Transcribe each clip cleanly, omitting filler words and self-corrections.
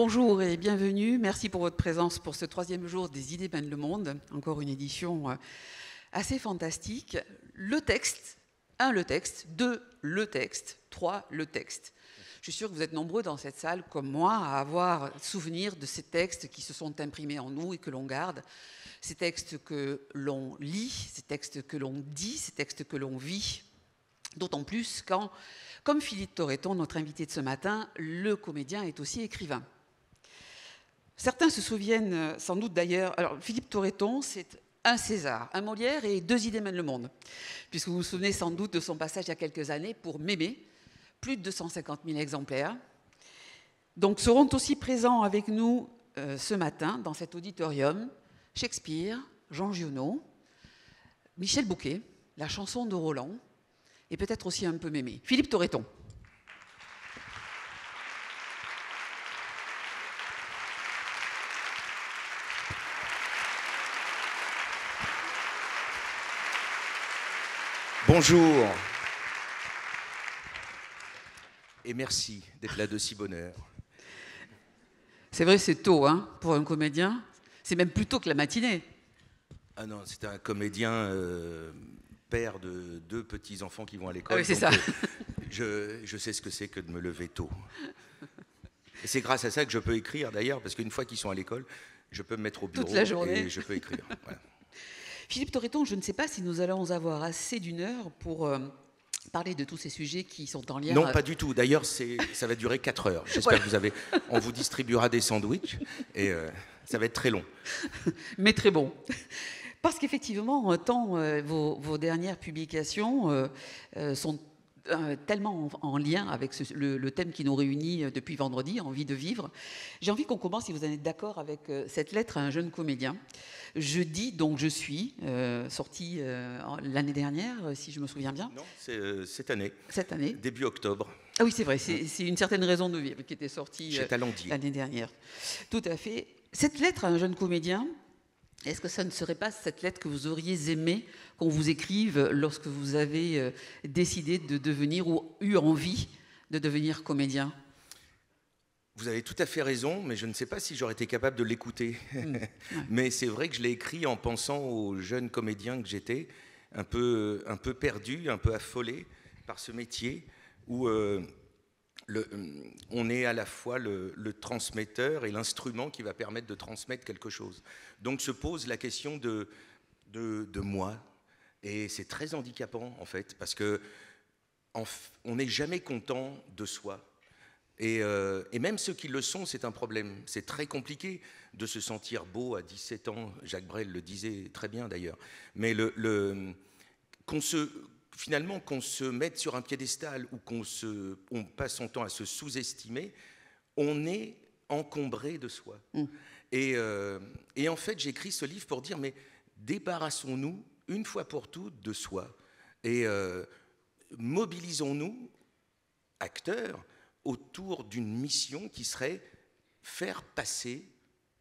Bonjour et bienvenue. Merci pour votre présence pour ce 3e jour des Idées mènent le monde. Encore une édition assez fantastique. Le texte, 1, le texte, 2, le texte, 3, le texte. Je suis sûre que vous êtes nombreux dans cette salle, comme moi, à avoir souvenir de ces textes qui se sont imprimés en nous et que l'on garde. Ces textes que l'on lit, ces textes que l'on dit, ces textes que l'on vit. D'autant plus quand, comme Philippe Torreton, notre invité de ce matin, le comédien est aussi écrivain. Certains se souviennent sans doute d'ailleurs... Alors, Philippe Torreton, c'est un César, un Molière et 2 Idées mènent le monde. Puisque vous vous souvenez sans doute de son passage il y a quelques années pour Mémé, plus de 250 000 exemplaires. Donc seront aussi présents avec nous ce matin, dans cet auditorium, Shakespeare, Jean Giono, Michel Bouquet, la chanson de Roland, et peut-être aussi un peu Mémé. Philippe Torreton. Bonjour et merci d'être là de si bonne heure. C'est vrai, c'est tôt hein, pour un comédien. C'est même plus tôt que la matinée. Ah non, c'est un comédien père de 2 petits-enfants qui vont à l'école. Ah oui, c'est ça. Je sais ce que c'est que de me lever tôt. Et c'est grâce à ça que je peux écrire d'ailleurs, parce qu'une fois qu'ils sont à l'école, je peux me mettre au bureau toute la journée. et je peux écrire. Voilà. Philippe Torreton, je ne sais pas si nous allons avoir assez d'une heure pour parler de tous ces sujets qui sont en lien... Non, pas du tout. D'ailleurs, ça va durer 4 heures. J'espère que on vous distribuera des sandwichs et ça va être très long. Mais très bon. Parce qu'effectivement, tant vos dernières publications sont tellement en lien avec le thème qui nous réunit depuis vendredi, envie de vivre. J'ai envie qu'on commence, si vous en êtes d'accord, avec cette lettre à un jeune comédien. Je dis donc je suis, sorti l'année dernière, si je me souviens bien. Non, c'est cette année. Cette année. Début octobre. Ah oui, c'est vrai, c'est une certaine raison de vivre qui était sortie l'année dernière. Tout à fait. Cette lettre à un jeune comédien, est-ce que ça ne serait pas cette lettre que vous auriez aimé qu'on vous écrive lorsque vous avez décidé de devenir ou eu envie de devenir comédien ? Vous avez tout à fait raison, mais je ne sais pas si j'aurais été capable de l'écouter. Mais c'est vrai que je l'ai écrit en pensant au jeune comédien que j'étais, un peu perdu, un peu affolé par ce métier où on est à la fois le transmetteur et l'instrument qui va permettre de transmettre quelque chose. Donc se pose la question de moi, et c'est très handicapant en fait, parce que on n'est jamais content de soi. Et même ceux qui le sont, c'est un problème. C'est très compliqué de se sentir beau à 17 ans. Jacques Brel le disait très bien d'ailleurs. Mais finalement, qu'on se mette sur un piédestal ou on passe son temps à se sous-estimer, on est encombré de soi. Et en fait, j'écris ce livre pour dire, mais débarrassons-nous une fois pour toutes de soi. Et mobilisons-nous, acteurs, autour d'une mission qui serait faire passer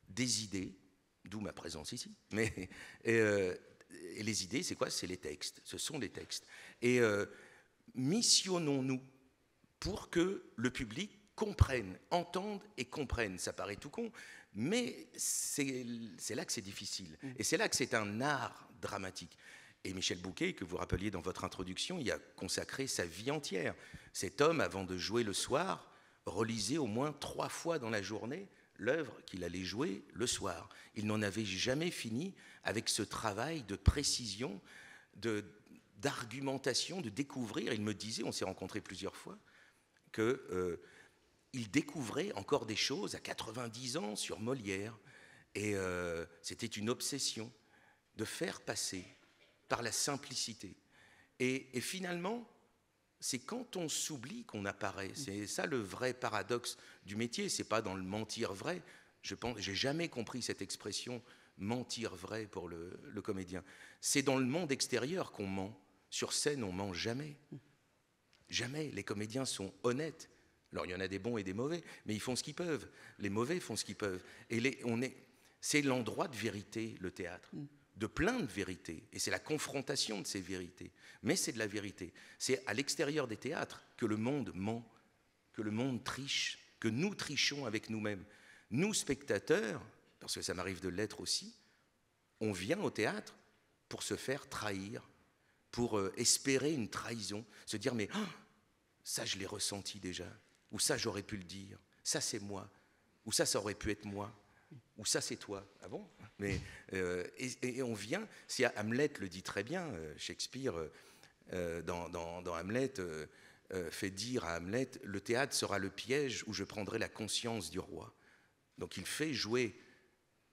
des idées, d'où ma présence ici. Et les idées, c'est quoi ? C'est les textes, ce sont les textes. Et missionnons-nous pour que le public comprenne, entende et comprenne. Ça paraît tout con, mais c'est là que c'est difficile. Et c'est là que c'est un art dramatique. Et Michel Bouquet, que vous rappeliez dans votre introduction, il a consacré sa vie entière. Cet homme, avant de jouer le soir, relisait au moins 3 fois dans la journée l'œuvre qu'il allait jouer le soir. Il n'en avait jamais fini avec ce travail de précision, d'argumentation, de découvrir. Il me disait, on s'est rencontrés plusieurs fois, qu'il découvrait encore des choses à 90 ans sur Molière. Et c'était une obsession de faire passer par la simplicité. Et finalement, c'est quand on s'oublie qu'on apparaît. C'est ça le vrai paradoxe du métier. C'est pas dans le mentir vrai. J'ai jamais compris cette expression mentir vrai pour le comédien. C'est dans le monde extérieur qu'on ment. Sur scène, on ment jamais. Jamais. Les comédiens sont honnêtes. Alors il y en a des bons et des mauvais, mais ils font ce qu'ils peuvent. Les mauvais font ce qu'ils peuvent. Et c'est l'endroit de vérité, le théâtre. De plein de vérités, et c'est la confrontation de ces vérités, mais c'est de la vérité. C'est à l'extérieur des théâtres que le monde ment, que le monde triche, que nous trichons avec nous-mêmes. nous, spectateurs, parce que ça m'arrive de l'être aussi, on vient au théâtre pour se faire trahir, pour espérer une trahison, se dire mais oh, ça je l'ai ressenti déjà, ou ça j'aurais pu le dire, ça c'est moi, ou ça aurait pu être moi, ou ça c'est toi. Ah bon? Mais, et on vient, si Hamlet le dit très bien, Shakespeare dans Hamlet fait dire à Hamlet, le théâtre sera le piège où je prendrai la conscience du roi. Donc il fait jouer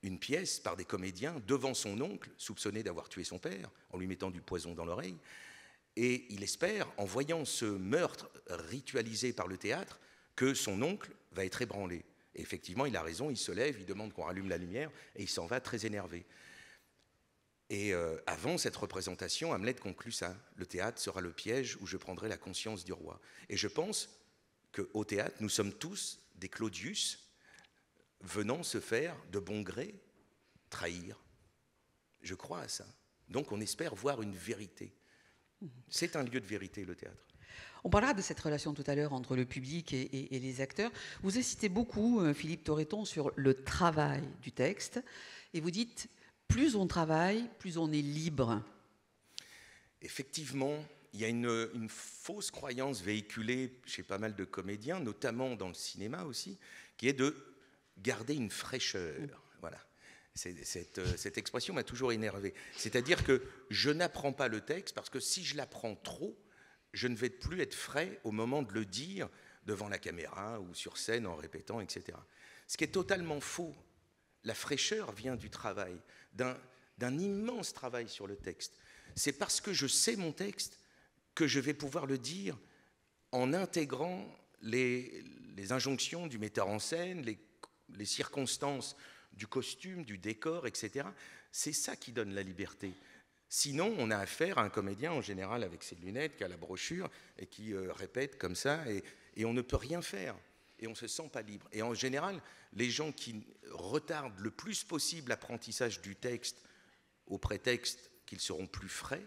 une pièce par des comédiens devant son oncle, soupçonné d'avoir tué son père, en lui mettant du poison dans l'oreille, et il espère, en voyant ce meurtre ritualisé par le théâtre, que son oncle va être ébranlé. Et effectivement, il a raison, il se lève, il demande qu'on rallume la lumière, et il s'en va très énervé. Et avant cette représentation, Hamlet conclut ça, le théâtre sera le piège où je prendrai la conscience du roi. Et je pense qu'au théâtre, nous sommes tous des Claudius, venant se faire de bon gré trahir. Je crois à ça. Donc on espère voir une vérité. C'est un lieu de vérité, le théâtre. On parlera de cette relation tout à l'heure entre le public et les acteurs. Vous incitez beaucoup, Philippe Torreton, sur le travail du texte. Et vous dites, plus on travaille, plus on est libre. Effectivement, il y a une fausse croyance véhiculée chez pas mal de comédiens, notamment dans le cinéma aussi, qui est de garder une fraîcheur. Voilà. Cette expression m'a toujours énervé. C'est-à-dire que je n'apprends pas le texte parce que si je l'apprends trop, je ne vais plus être frais au moment de le dire devant la caméra ou sur scène en répétant, etc. Ce qui est totalement faux. La fraîcheur vient du travail, d'un immense travail sur le texte. C'est parce que je sais mon texte que je vais pouvoir le dire en intégrant les injonctions du metteur en scène, les circonstances du costume, du décor, etc. C'est ça qui donne la liberté. Sinon, on a affaire à un comédien, en général, avec ses lunettes, qui a la brochure, et qui répète comme ça, et on ne peut rien faire, et on ne se sent pas libre. Et en général, les gens qui retardent le plus possible l'apprentissage du texte au prétexte qu'ils seront plus frais,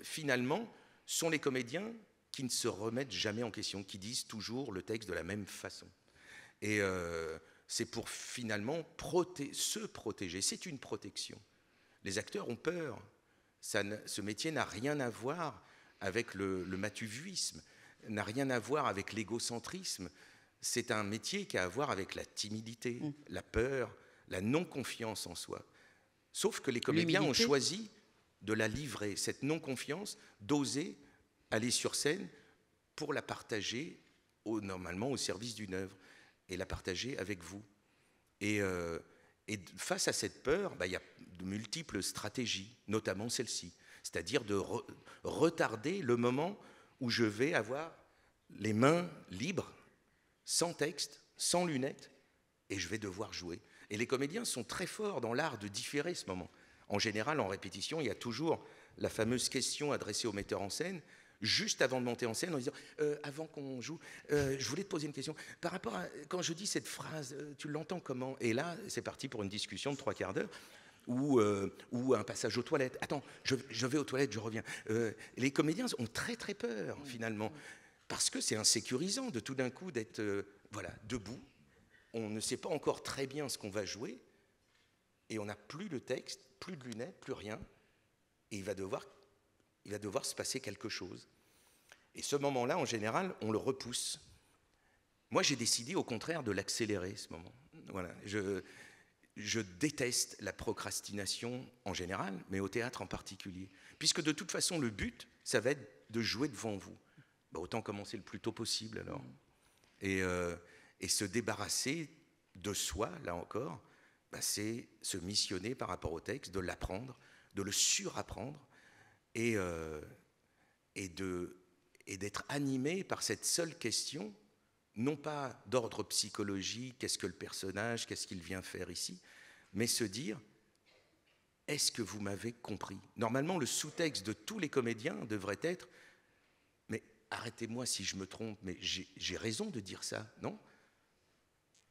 finalement, sont les comédiens qui ne se remettent jamais en question, qui disent toujours le texte de la même façon. Et c'est pour finalement se protéger. C'est une protection. Les acteurs ont peur. Ce métier n'a rien à voir avec le matuvuisme, n'a rien à voir avec l'égocentrisme. C'est un métier qui a à voir avec la timidité, la peur, la non-confiance en soi. Sauf que les comédiens ont choisi de la livrer, cette non-confiance, d'oser aller sur scène pour la partager normalement au service d'une œuvre et la partager avec vous. Et face à cette peur, il y a de multiples stratégies, notamment celle-ci, c'est-à-dire de retarder le moment où je vais avoir les mains libres, sans texte, sans lunettes, et je vais devoir jouer. Et les comédiens sont très forts dans l'art de différer ce moment. En général, en répétition, il y a toujours la fameuse question adressée au metteur en scène, juste avant de monter en scène, en disant avant qu'on joue, je voulais te poser une question. Par rapport à quand je dis cette phrase, tu l'entends comment? Et là, c'est parti pour une discussion de 3 quarts d'heure ou un passage aux toilettes. Attends, je vais aux toilettes, je reviens. Les comédiens ont très très peur finalement, parce que c'est insécurisant de tout d'un coup d'être debout. On ne sait pas encore très bien ce qu'on va jouer et on n'a plus le texte, plus de lunettes, plus rien. Et il va devoir se passer quelque chose. Et ce moment-là, en général, on le repousse. Moi, j'ai décidé, au contraire, de l'accélérer, ce moment. Voilà. Je déteste la procrastination en général, mais au théâtre en particulier. Puisque de toute façon, le but, ça va être de jouer devant vous. Autant commencer le plus tôt possible, alors. Et se débarrasser de soi, là encore, c'est se missionner par rapport au texte, de l'apprendre, de le surapprendre, et d'être animé par cette seule question, non pas d'ordre psychologique, qu'est-ce que le personnage, qu'est-ce qu'il vient faire ici, mais se dire, est-ce que vous m'avez compris? Normalement, le sous-texte de tous les comédiens devrait être, mais arrêtez-moi si je me trompe, mais j'ai raison de dire ça, non?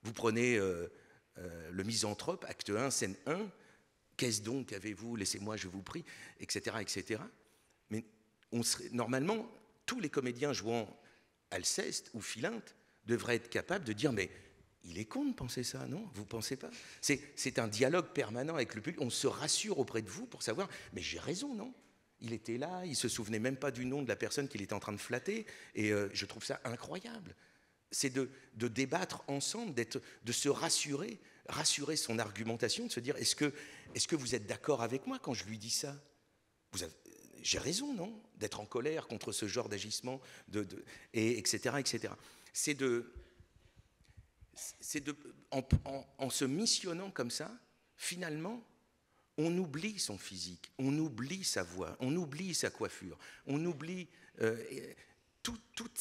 Vous prenez le Misanthrope, acte 1, scène 1, qu'est-ce donc avez-vous, laissez-moi, je vous prie, etc., etc. Mais normalement, tous les comédiens jouant Alceste ou Philinte devraient être capables de dire, mais il est con de penser ça, non? Vous ne pensez pas? C'est un dialogue permanent avec le public. On se rassure auprès de vous pour savoir, mais j'ai raison, non? Il était là, il ne se souvenait même pas du nom de la personne qu'il était en train de flatter, et je trouve ça incroyable. C'est de débattre ensemble, de se rassurer son argumentation, de se dire, est-ce que vous êtes d'accord avec moi quand je lui dis ça? J'ai raison, non? D'être en colère contre ce genre d'agissement, etc., etc. En se missionnant comme ça, finalement, on oublie son physique, on oublie sa voix, on oublie sa coiffure, on oublie toutes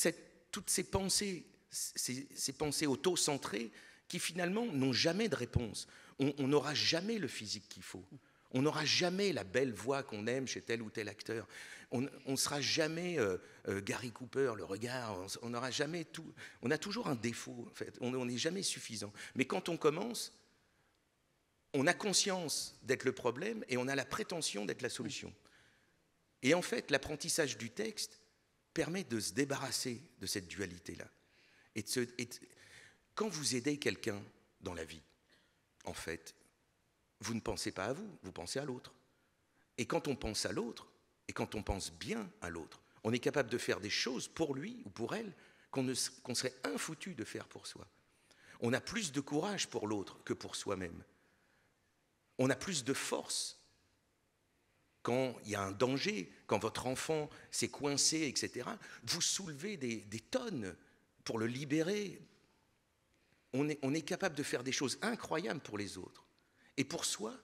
ces pensées, ces pensées auto-centrées qui finalement n'ont jamais de réponse. On n'aura jamais le physique qu'il faut. On n'aura jamais la belle voix qu'on aime chez tel ou tel acteur. On ne sera jamais Gary Cooper, le regard. On n'aura jamais tout. On a toujours un défaut, en fait. On n'est jamais suffisant. Mais quand on commence, on a conscience d'être le problème et on a la prétention d'être la solution. Et en fait, l'apprentissage du texte permet de se débarrasser de cette dualité-là. Quand vous aidez quelqu'un dans la vie, en fait, vous ne pensez pas à vous, vous pensez à l'autre. Et quand on pense à l'autre, et quand on pense bien à l'autre, on est capable de faire des choses pour lui ou pour elle qu'on serait infoutu de faire pour soi. On a plus de courage pour l'autre que pour soi-même. On a plus de force quand il y a un danger, quand votre enfant s'est coincé, etc. Vous soulevez des tonnes pour le libérer. On est capable de faire des choses incroyables pour les autres. Et pour soi,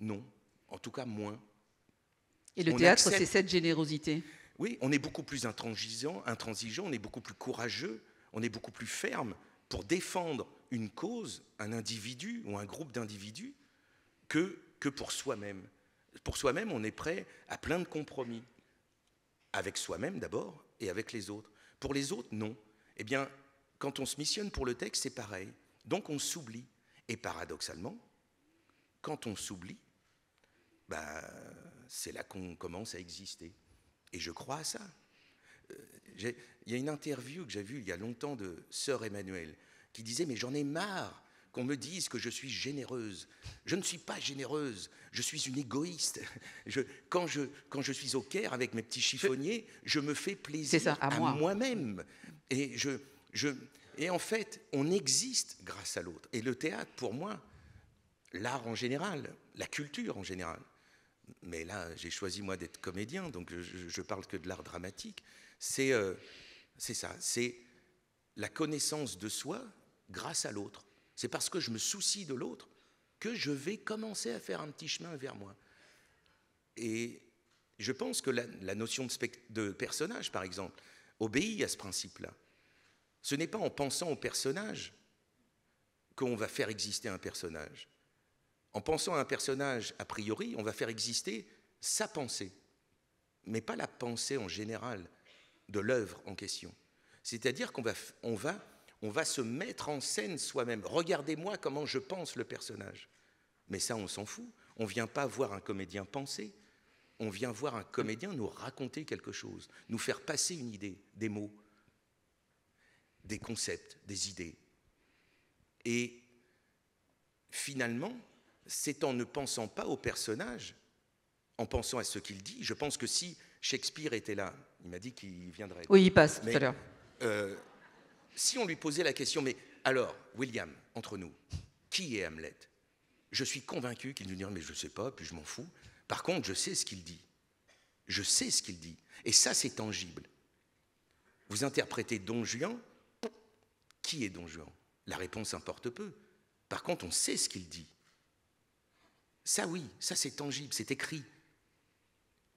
non, en tout cas moins. Et le théâtre, c'est cette générosité. Oui, on est beaucoup plus intransigeant, on est beaucoup plus courageux, on est beaucoup plus ferme pour défendre une cause, un individu ou un groupe d'individus que pour soi-même. Pour soi-même, on est prêt à plein de compromis. Avec soi-même d'abord et avec les autres. Pour les autres, non. Eh bien, quand on se missionne pour le texte, c'est pareil. Donc on s'oublie. Et paradoxalement, quand on s'oublie, c'est là qu'on commence à exister. Et je crois à ça. Il y a une interview que j'ai vue il y a longtemps de Sœur Emmanuelle qui disait « Mais j'en ai marre qu'on me dise que je suis généreuse. Je ne suis pas généreuse, je suis une égoïste. Quand je suis au Caire avec mes petits chiffonniers, je me fais plaisir à moi-même. Et en fait, on existe grâce à l'autre. Et le théâtre, pour moi, l'art en général, la culture en général, mais là, j'ai choisi, moi, d'être comédien, donc je parle que de l'art dramatique, c'est ça, c'est la connaissance de soi grâce à l'autre. C'est parce que je me soucie de l'autre que je vais commencer à faire un petit chemin vers moi. Et je pense que la notion de personnage, par exemple, obéit à ce principe-là. Ce n'est pas en pensant au personnage qu'on va faire exister un personnage. En pensant à un personnage, a priori, on va faire exister sa pensée, mais pas la pensée en général de l'œuvre en question. C'est-à-dire qu'on va se mettre en scène soi-même. Regardez-moi comment je pense le personnage. Mais ça, on s'en fout. On ne vient pas voir un comédien penser. On vient voir un comédien nous raconter quelque chose, nous faire passer une idée, des mots, des concepts, des idées. Et finalement, c'est en ne pensant pas au personnage, en pensant à ce qu'il dit. Je pense que si Shakespeare était là, il m'a dit qu'il viendrait. Oui, il passe tout à l'heure. Si on lui posait la question, mais alors, William, entre nous, qui est Hamlet? Je suis convaincu qu'il nous dirait, mais je ne sais pas, puis je m'en fous. Par contre, je sais ce qu'il dit. Je sais ce qu'il dit. Et ça, c'est tangible. Vous interprétez Don Juan, qui est Don Juan? La réponse importe peu. Par contre, on sait ce qu'il dit. Ça, oui, ça, c'est tangible, c'est écrit.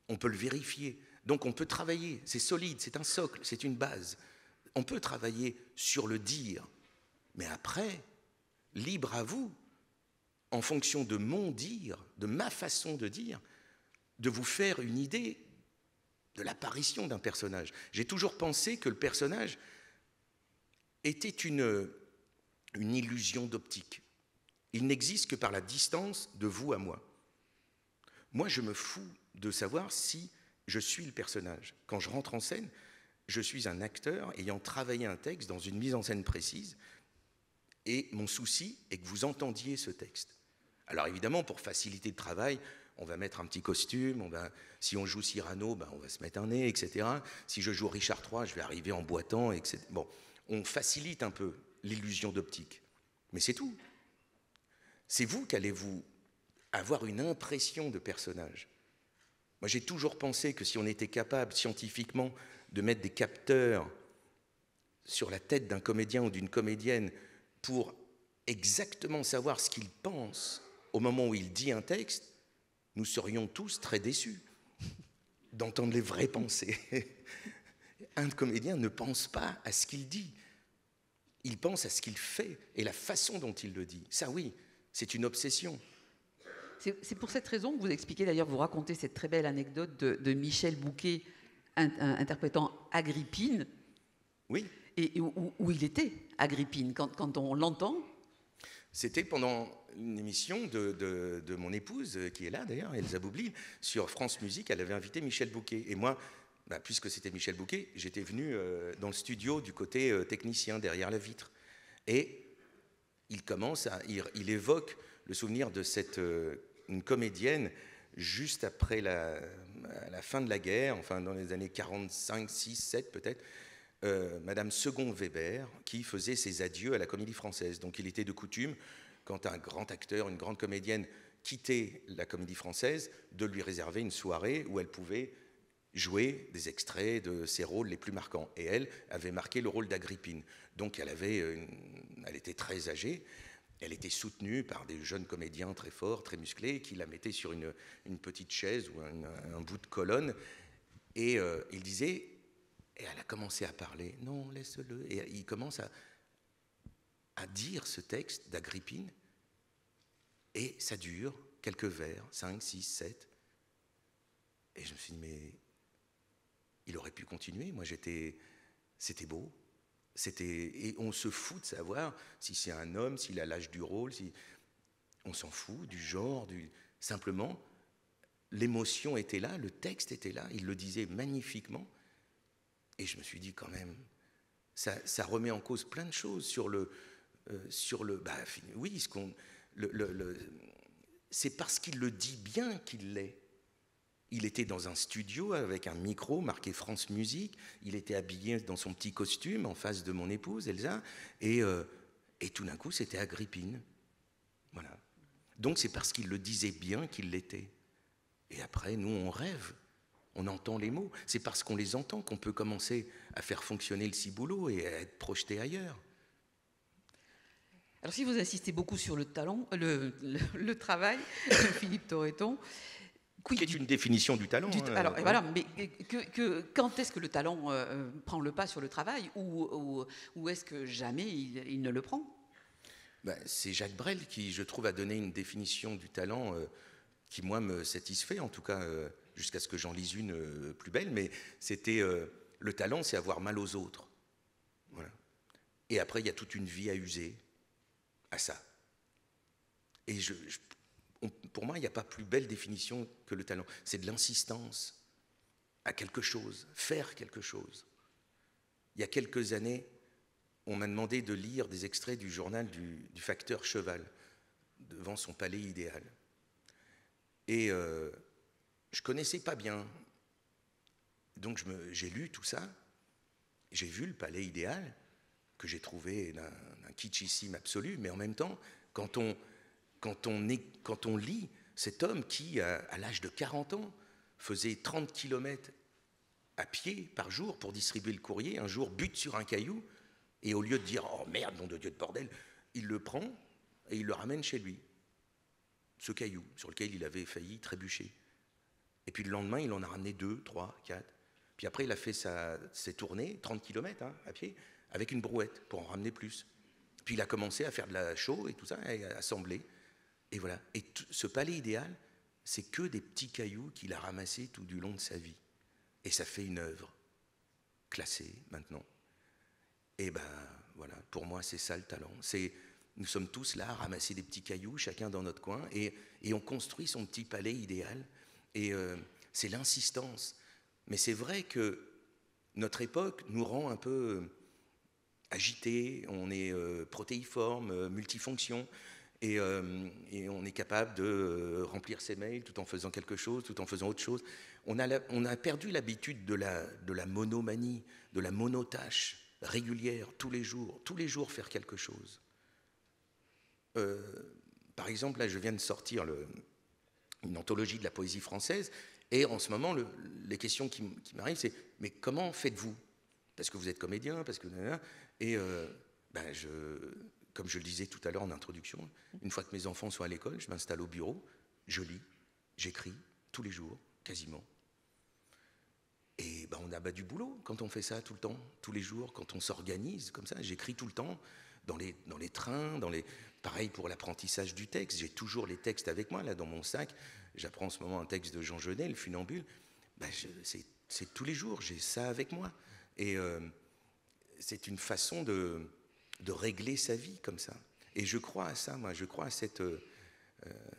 On peut le vérifier. Donc, on peut travailler. C'est solide, c'est un socle, c'est une base. On peut travailler sur le dire. Mais après, libre à vous, en fonction de mon dire, de ma façon de dire, de vous faire une idée de l'apparition d'un personnage. J'ai toujours pensé que le personnage était une illusion d'optique. Il n'existe que par la distance de vous à moi. Moi, je me fous de savoir si je suis le personnage. Quand je rentre en scène, je suis un acteur ayant travaillé un texte dans une mise en scène précise, Et mon souci est que vous entendiez ce texte. Alors évidemment, pour faciliter le travail, on va mettre un petit costume, si on joue Cyrano, on va se mettre un nez, etc. Si je joue Richard III, je vais arriver en boitant, etc. Bon, on facilite un peu l'illusion d'optique. Mais c'est tout. C'est vous qu'allez vous avoir une impression de personnage. Moi, j'ai toujours pensé que si on était capable scientifiquement de mettre des capteurs sur la tête d'un comédien ou d'une comédienne pour exactement savoir ce qu'il pense au moment où il dit un texte, nous serions tous très déçus d'entendre les vraies pensées. Un comédien ne pense pas à ce qu'il dit, il pense à ce qu'il fait et la façon dont il le dit. Ça, oui, c'est une obsession. C'est pour cette raison que vous expliquez, d'ailleurs, vous racontez cette très belle anecdote de Michel Bouquet interprétant Agrippine. Oui. Et où il était, Agrippine, quand on l'entend. C'était pendant une émission de mon épouse, qui est là d'ailleurs, Elsa Boublil, sur France Musique. Elle avait invité Michel Bouquet. Et moi, puisque c'était Michel Bouquet, j'étais venu dans le studio du côté technicien, derrière la vitre. Et il évoque le souvenir de une comédienne juste après la fin de la guerre, enfin dans les années 45, 6, 7 peut-être, Madame Segon-Weber, qui faisait ses adieux à la Comédie Française. Donc il était de coutume, quand un grand acteur, une grande comédienne quittait la Comédie Française, de lui réserver une soirée où elle pouvait jouer des extraits de ses rôles les plus marquants. Et elle avait marqué le rôle d'Agrippine. Donc elle était très âgée, elle était soutenue par des jeunes comédiens très forts, très musclés, qui la mettaient sur une petite chaise ou un bout de colonne. Et il disait... Et elle a commencé à parler. Non, laisse-le. Et il commence à dire ce texte d'Agrippine. Et ça dure quelques vers, 5, 6, 7. Et je me suis dit, mais il aurait pu continuer. Moi, c'était beau. Et on se fout de savoir si c'est un homme, s'il a l'âge du rôle. On s'en fout du genre. Simplement, l'émotion était là, le texte était là. Il le disait magnifiquement. Et je me suis dit quand même, ça remet en cause plein de choses oui, c'est parce qu'il le dit bien qu'il l'est. Il était dans un studio avec un micro marqué France Musique, il était habillé dans son petit costume en face de mon épouse, Elsa, et tout d'un coup, c'était Agrippine. Voilà. Donc c'est parce qu'il le disait bien qu'il l'était. Et après, nous, on rêve. On entend les mots. C'est parce qu'on les entend qu'on peut commencer à faire fonctionner le ciboulot et à être projeté ailleurs. Alors si vous insistez beaucoup sur le talent, le travail, Philippe Torreton... Qui est une définition du talent. Alors, voilà, mais quand est-ce que le talent prend le pas sur le travail ou est-ce que jamais il ne le prend ? C'est Jacques Brel qui, je trouve, a donné une définition du talent qui, moi, me satisfait, en tout cas... jusqu'à ce que j'en lise une plus belle, mais c'était le talent, c'est avoir mal aux autres. Voilà. Et après, il y a toute une vie à user à ça. Et pour moi, il n'y a pas plus belle définition que le talent. C'est de l'insistance à quelque chose, faire quelque chose. Il y a quelques années, on m'a demandé de lire des extraits du journal du facteur Cheval, devant son palais idéal. Et... je ne connaissais pas bien. Donc j'ai lu tout ça, j'ai vu le palais idéal, que j'ai trouvé d'un kitschissime absolu, mais en même temps, quand on lit cet homme qui, à l'âge de 40 ans, faisait 30 km à pied par jour pour distribuer le courrier, un jour bute sur un caillou, et au lieu de dire « Oh merde, nom de Dieu de bordel », il le prend et il le ramène chez lui, ce caillou sur lequel il avait failli trébucher. Et puis le lendemain, il en a ramené 2, 3, 4. Puis après, il a fait ses tournées, 30 km à pied, avec une brouette pour en ramener plus. Puis il a commencé à faire de la chaux et tout ça, et à assembler. Et voilà. Et ce palais idéal, c'est que des petits cailloux qu'il a ramassés tout du long de sa vie. Et ça fait une œuvre classée maintenant. Et voilà, pour moi, c'est ça le talent. Nous sommes tous là à ramasser des petits cailloux, chacun dans notre coin, et on construit son petit palais idéal. Et c'est l'insistance. Mais c'est vrai que notre époque nous rend un peu agité, on est protéiforme, multifonction, et on est capable de remplir ses mails tout en faisant quelque chose, tout en faisant autre chose. On a perdu l'habitude de la monomanie, de la monotâche régulière, tous les jours faire quelque chose. Par exemple, là, je viens de sortir une anthologie de la poésie française, et en ce moment, les questions qui m'arrivent, c'est « mais comment faites-vous » Parce que vous êtes comédien, parce que... Et comme je le disais tout à l'heure en introduction, une fois que mes enfants sont à l'école, je m'installe au bureau, je lis, j'écris, tous les jours, quasiment. Et on a du boulot quand on fait ça tout le temps, tous les jours, quand on s'organise comme ça. J'écris tout le temps, dans les trains, pareil pour l'apprentissage du texte. J'ai toujours les textes avec moi, là, dans mon sac. J'apprends en ce moment un texte de Jean Genet, Le Funambule. C'est tous les jours, j'ai ça avec moi. Et c'est une façon de régler sa vie comme ça. Et je crois à ça, moi, je crois à cette...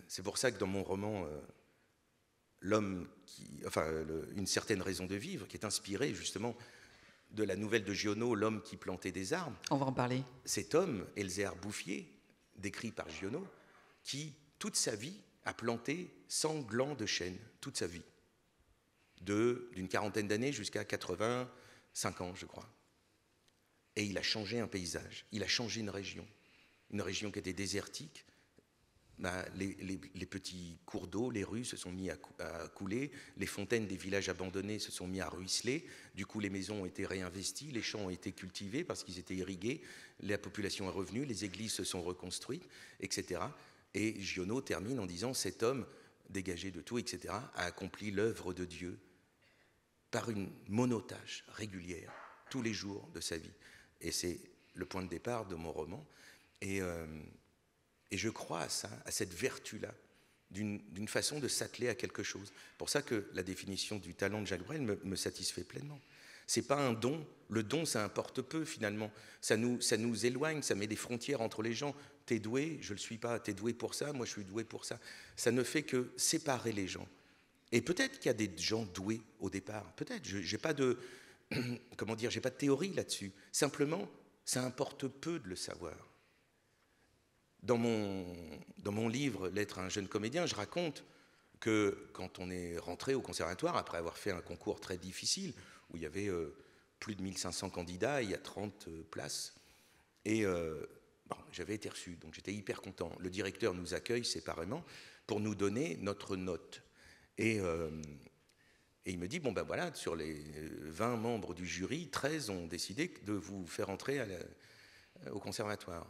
c'est pour ça que dans mon roman... une certaine raison de vivre, qui est inspirée justement de la nouvelle de Giono, L'homme qui plantait des arbres. On va en parler. Cet homme, Elzéar Bouffier, décrit par Giono, qui, toute sa vie, a planté 100 glands de chêne, toute sa vie, d'une quarantaine d'années jusqu'à 85 ans, je crois. Et il a changé un paysage, il a changé une région qui était désertique. Les petits cours d'eau, les rues se sont mis à couler, les fontaines des villages abandonnés se sont mis à ruisseler, du coup les maisons ont été réinvesties, les champs ont été cultivés parce qu'ils étaient irrigués, la population est revenue, les églises se sont reconstruites, etc. Et Giono termine en disant « cet homme, dégagé de tout, etc., a accompli l'œuvre de Dieu par une monotâche régulière, tous les jours de sa vie ». Et c'est le point de départ de mon roman. Et je crois à ça, à cette vertu-là, d'une façon de s'atteler à quelque chose. C'est pour ça que la définition du talent de Jacques Brel me satisfait pleinement. C'est pas un don. Le don, ça importe peu, finalement. Ça nous éloigne, ça met des frontières entre les gens. T'es doué, je le suis pas. T'es doué pour ça, moi je suis doué pour ça. Ça ne fait que séparer les gens. Et peut-être qu'il y a des gens doués au départ. Peut-être. J'ai pas de... Comment dire, j'ai pas de théorie là-dessus. Simplement, ça importe peu de le savoir. Dans mon livre « L'être un jeune comédien », je raconte que quand on est rentré au conservatoire, après avoir fait un concours très difficile, où il y avait plus de 1500 candidats, il y a 30 places, et j'avais été reçu, donc j'étais hyper content. Le directeur nous accueille séparément pour nous donner notre note. Et il me dit, voilà, sur les 20 membres du jury, 13 ont décidé de vous faire entrer au conservatoire.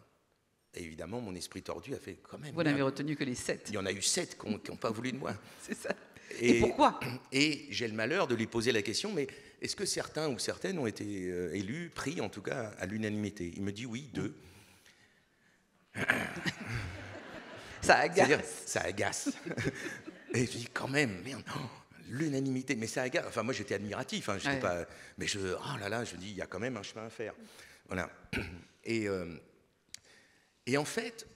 Et évidemment, mon esprit tordu a fait quand même... Vous n'avez retenu que les 7. Il y en a eu 7 qui n'ont pas voulu de moi. C'est ça. Et pourquoi? Et j'ai le malheur de lui poser la question, mais est-ce que certains ou certaines ont été élus, pris en tout cas à l'unanimité? Il me dit oui, 2. Ça agace. Ça agace. Et je dis quand même, merde, l'unanimité, mais ça agace. Enfin, moi j'étais admiratif, hein, j'étais pas, mais oh là là, je dis, il y a quand même un chemin à faire. Voilà. Et en fait,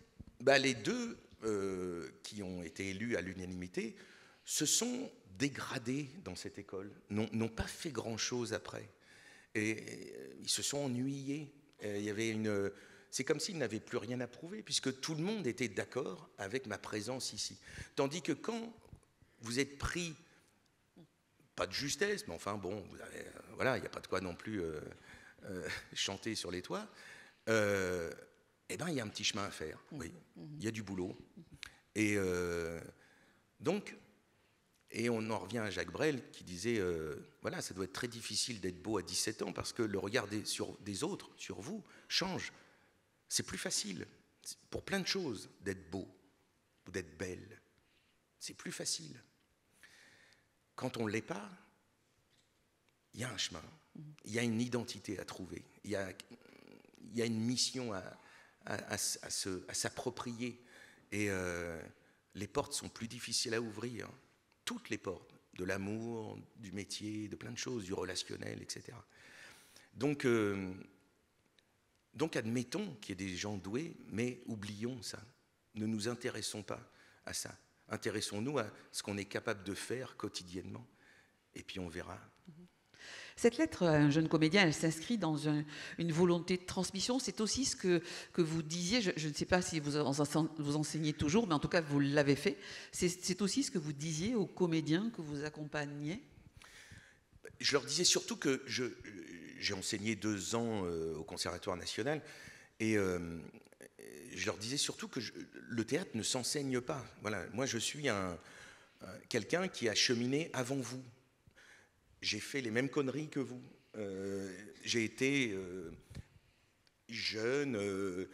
les 2 qui ont été élus à l'unanimité se sont dégradés dans cette école, n'ont pas fait grand-chose après. Et ils se sont ennuyés. C'est comme s'ils n'avaient plus rien à prouver, puisque tout le monde était d'accord avec ma présence ici. Tandis que quand vous êtes pris, pas de justesse, mais enfin bon, voilà, il n'y a pas de quoi non plus chanter sur les toits, il y a un petit chemin à faire, oui. Il y a du boulot. Et donc, on en revient à Jacques Brel qui disait, voilà, ça doit être très difficile d'être beau à 17 ans parce que le regard des autres sur vous change. C'est plus facile, pour plein de choses, d'être beau ou d'être belle. C'est plus facile. Quand on ne l'est pas, il y a un chemin, il y a une identité à trouver, il y a une mission à s'approprier. Et les portes sont plus difficiles à ouvrir. Toutes les portes, de l'amour, du métier, de plein de choses, du relationnel, etc. Donc admettons qu'il y ait des gens doués, mais oublions ça. Ne nous intéressons pas à ça. Intéressons-nous à ce qu'on est capable de faire quotidiennement. Et puis on verra. Cette lettre à un jeune comédien, elle s'inscrit dans une volonté de transmission. C'est aussi ce que vous disiez, je ne sais pas si vous enseignez toujours, mais en tout cas, vous l'avez fait. C'est aussi ce que vous disiez aux comédiens que vous accompagniez? Je leur disais surtout que j'ai enseigné 2 ans au Conservatoire national, et je leur disais surtout que le théâtre ne s'enseigne pas. Voilà, moi je suis quelqu'un qui a cheminé avant vous. J'ai fait les mêmes conneries que vous. J'ai été jeune,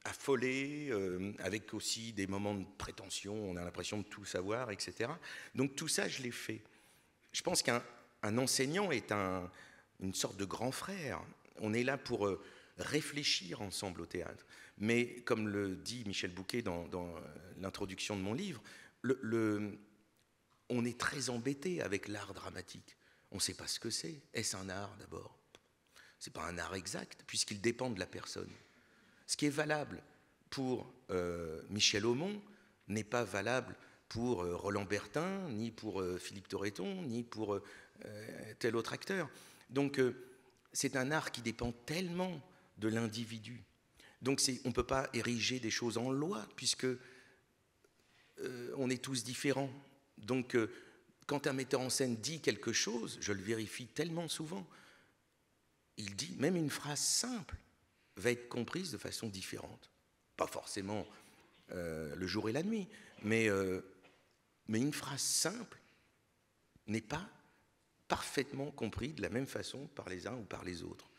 affolé, avec aussi des moments de prétention, on a l'impression de tout savoir, etc. Donc tout ça, je l'ai fait. Je pense qu'un enseignant est une sorte de grand frère. On est là pour réfléchir ensemble au théâtre. Mais comme le dit Michel Bouquet dans l'introduction de mon livre, on est très embêté avec l'art dramatique. On ne sait pas ce que c'est. Est-ce un art d'abord? Ce n'est pas un art exact, puisqu'il dépend de la personne. Ce qui est valable pour Michel Aumont n'est pas valable pour Roland Bertin, ni pour Philippe Torreton, ni pour tel autre acteur. Donc c'est un art qui dépend tellement de l'individu. Donc on ne peut pas ériger des choses en loi, puisque on est tous différents. Donc quand un metteur en scène dit quelque chose, je le vérifie tellement souvent, il dit, même une phrase simple va être comprise de façon différente. Pas forcément le jour et la nuit, mais une phrase simple n'est pas parfaitement comprise de la même façon par les uns ou par les autres.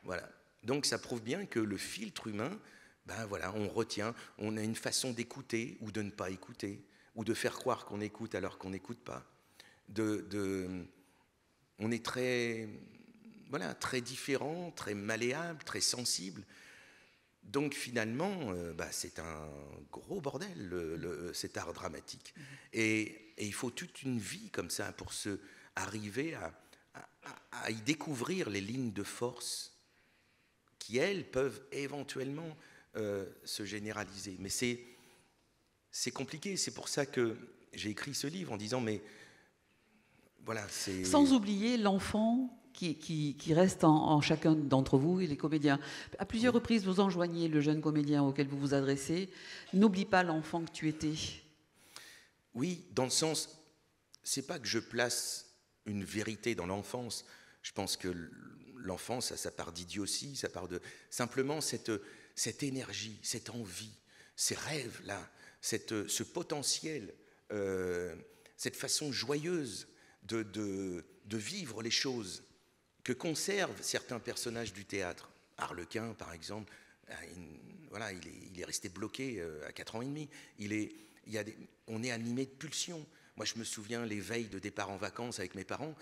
Voilà. Donc ça prouve bien que le filtre humain, ben voilà, on retient, on a une façon d'écouter ou de ne pas écouter, ou de faire croire qu'on écoute alors qu'on n'écoute pas. On est très différent, très malléable, très sensible. Donc finalement, c'est un gros bordel, cet art dramatique. Et il faut toute une vie comme ça pour arriver à y découvrir les lignes de force qui, elles, peuvent éventuellement se généraliser. Mais c'est compliqué, c'est pour ça que j'ai écrit ce livre en disant, mais voilà, c'est... Sans oublier l'enfant qui reste en chacun d'entre vous et les comédiens. À plusieurs reprises, vous enjoignez le jeune comédien auquel vous vous adressez, n'oublie pas l'enfant que tu étais. Oui, dans le sens, c'est pas que je place une vérité dans l'enfance. Je pense que l'enfance, ça part d'idiotie, ça part de simplement cette énergie, cette envie, ces rêves-là, ce potentiel, cette façon joyeuse de vivre les choses que conservent certains personnages du théâtre. Harlequin, par exemple, il est resté bloqué à 4 ans et demi. On est animé de pulsions. Moi, je me souviens les veilles de départ en vacances avec mes parents.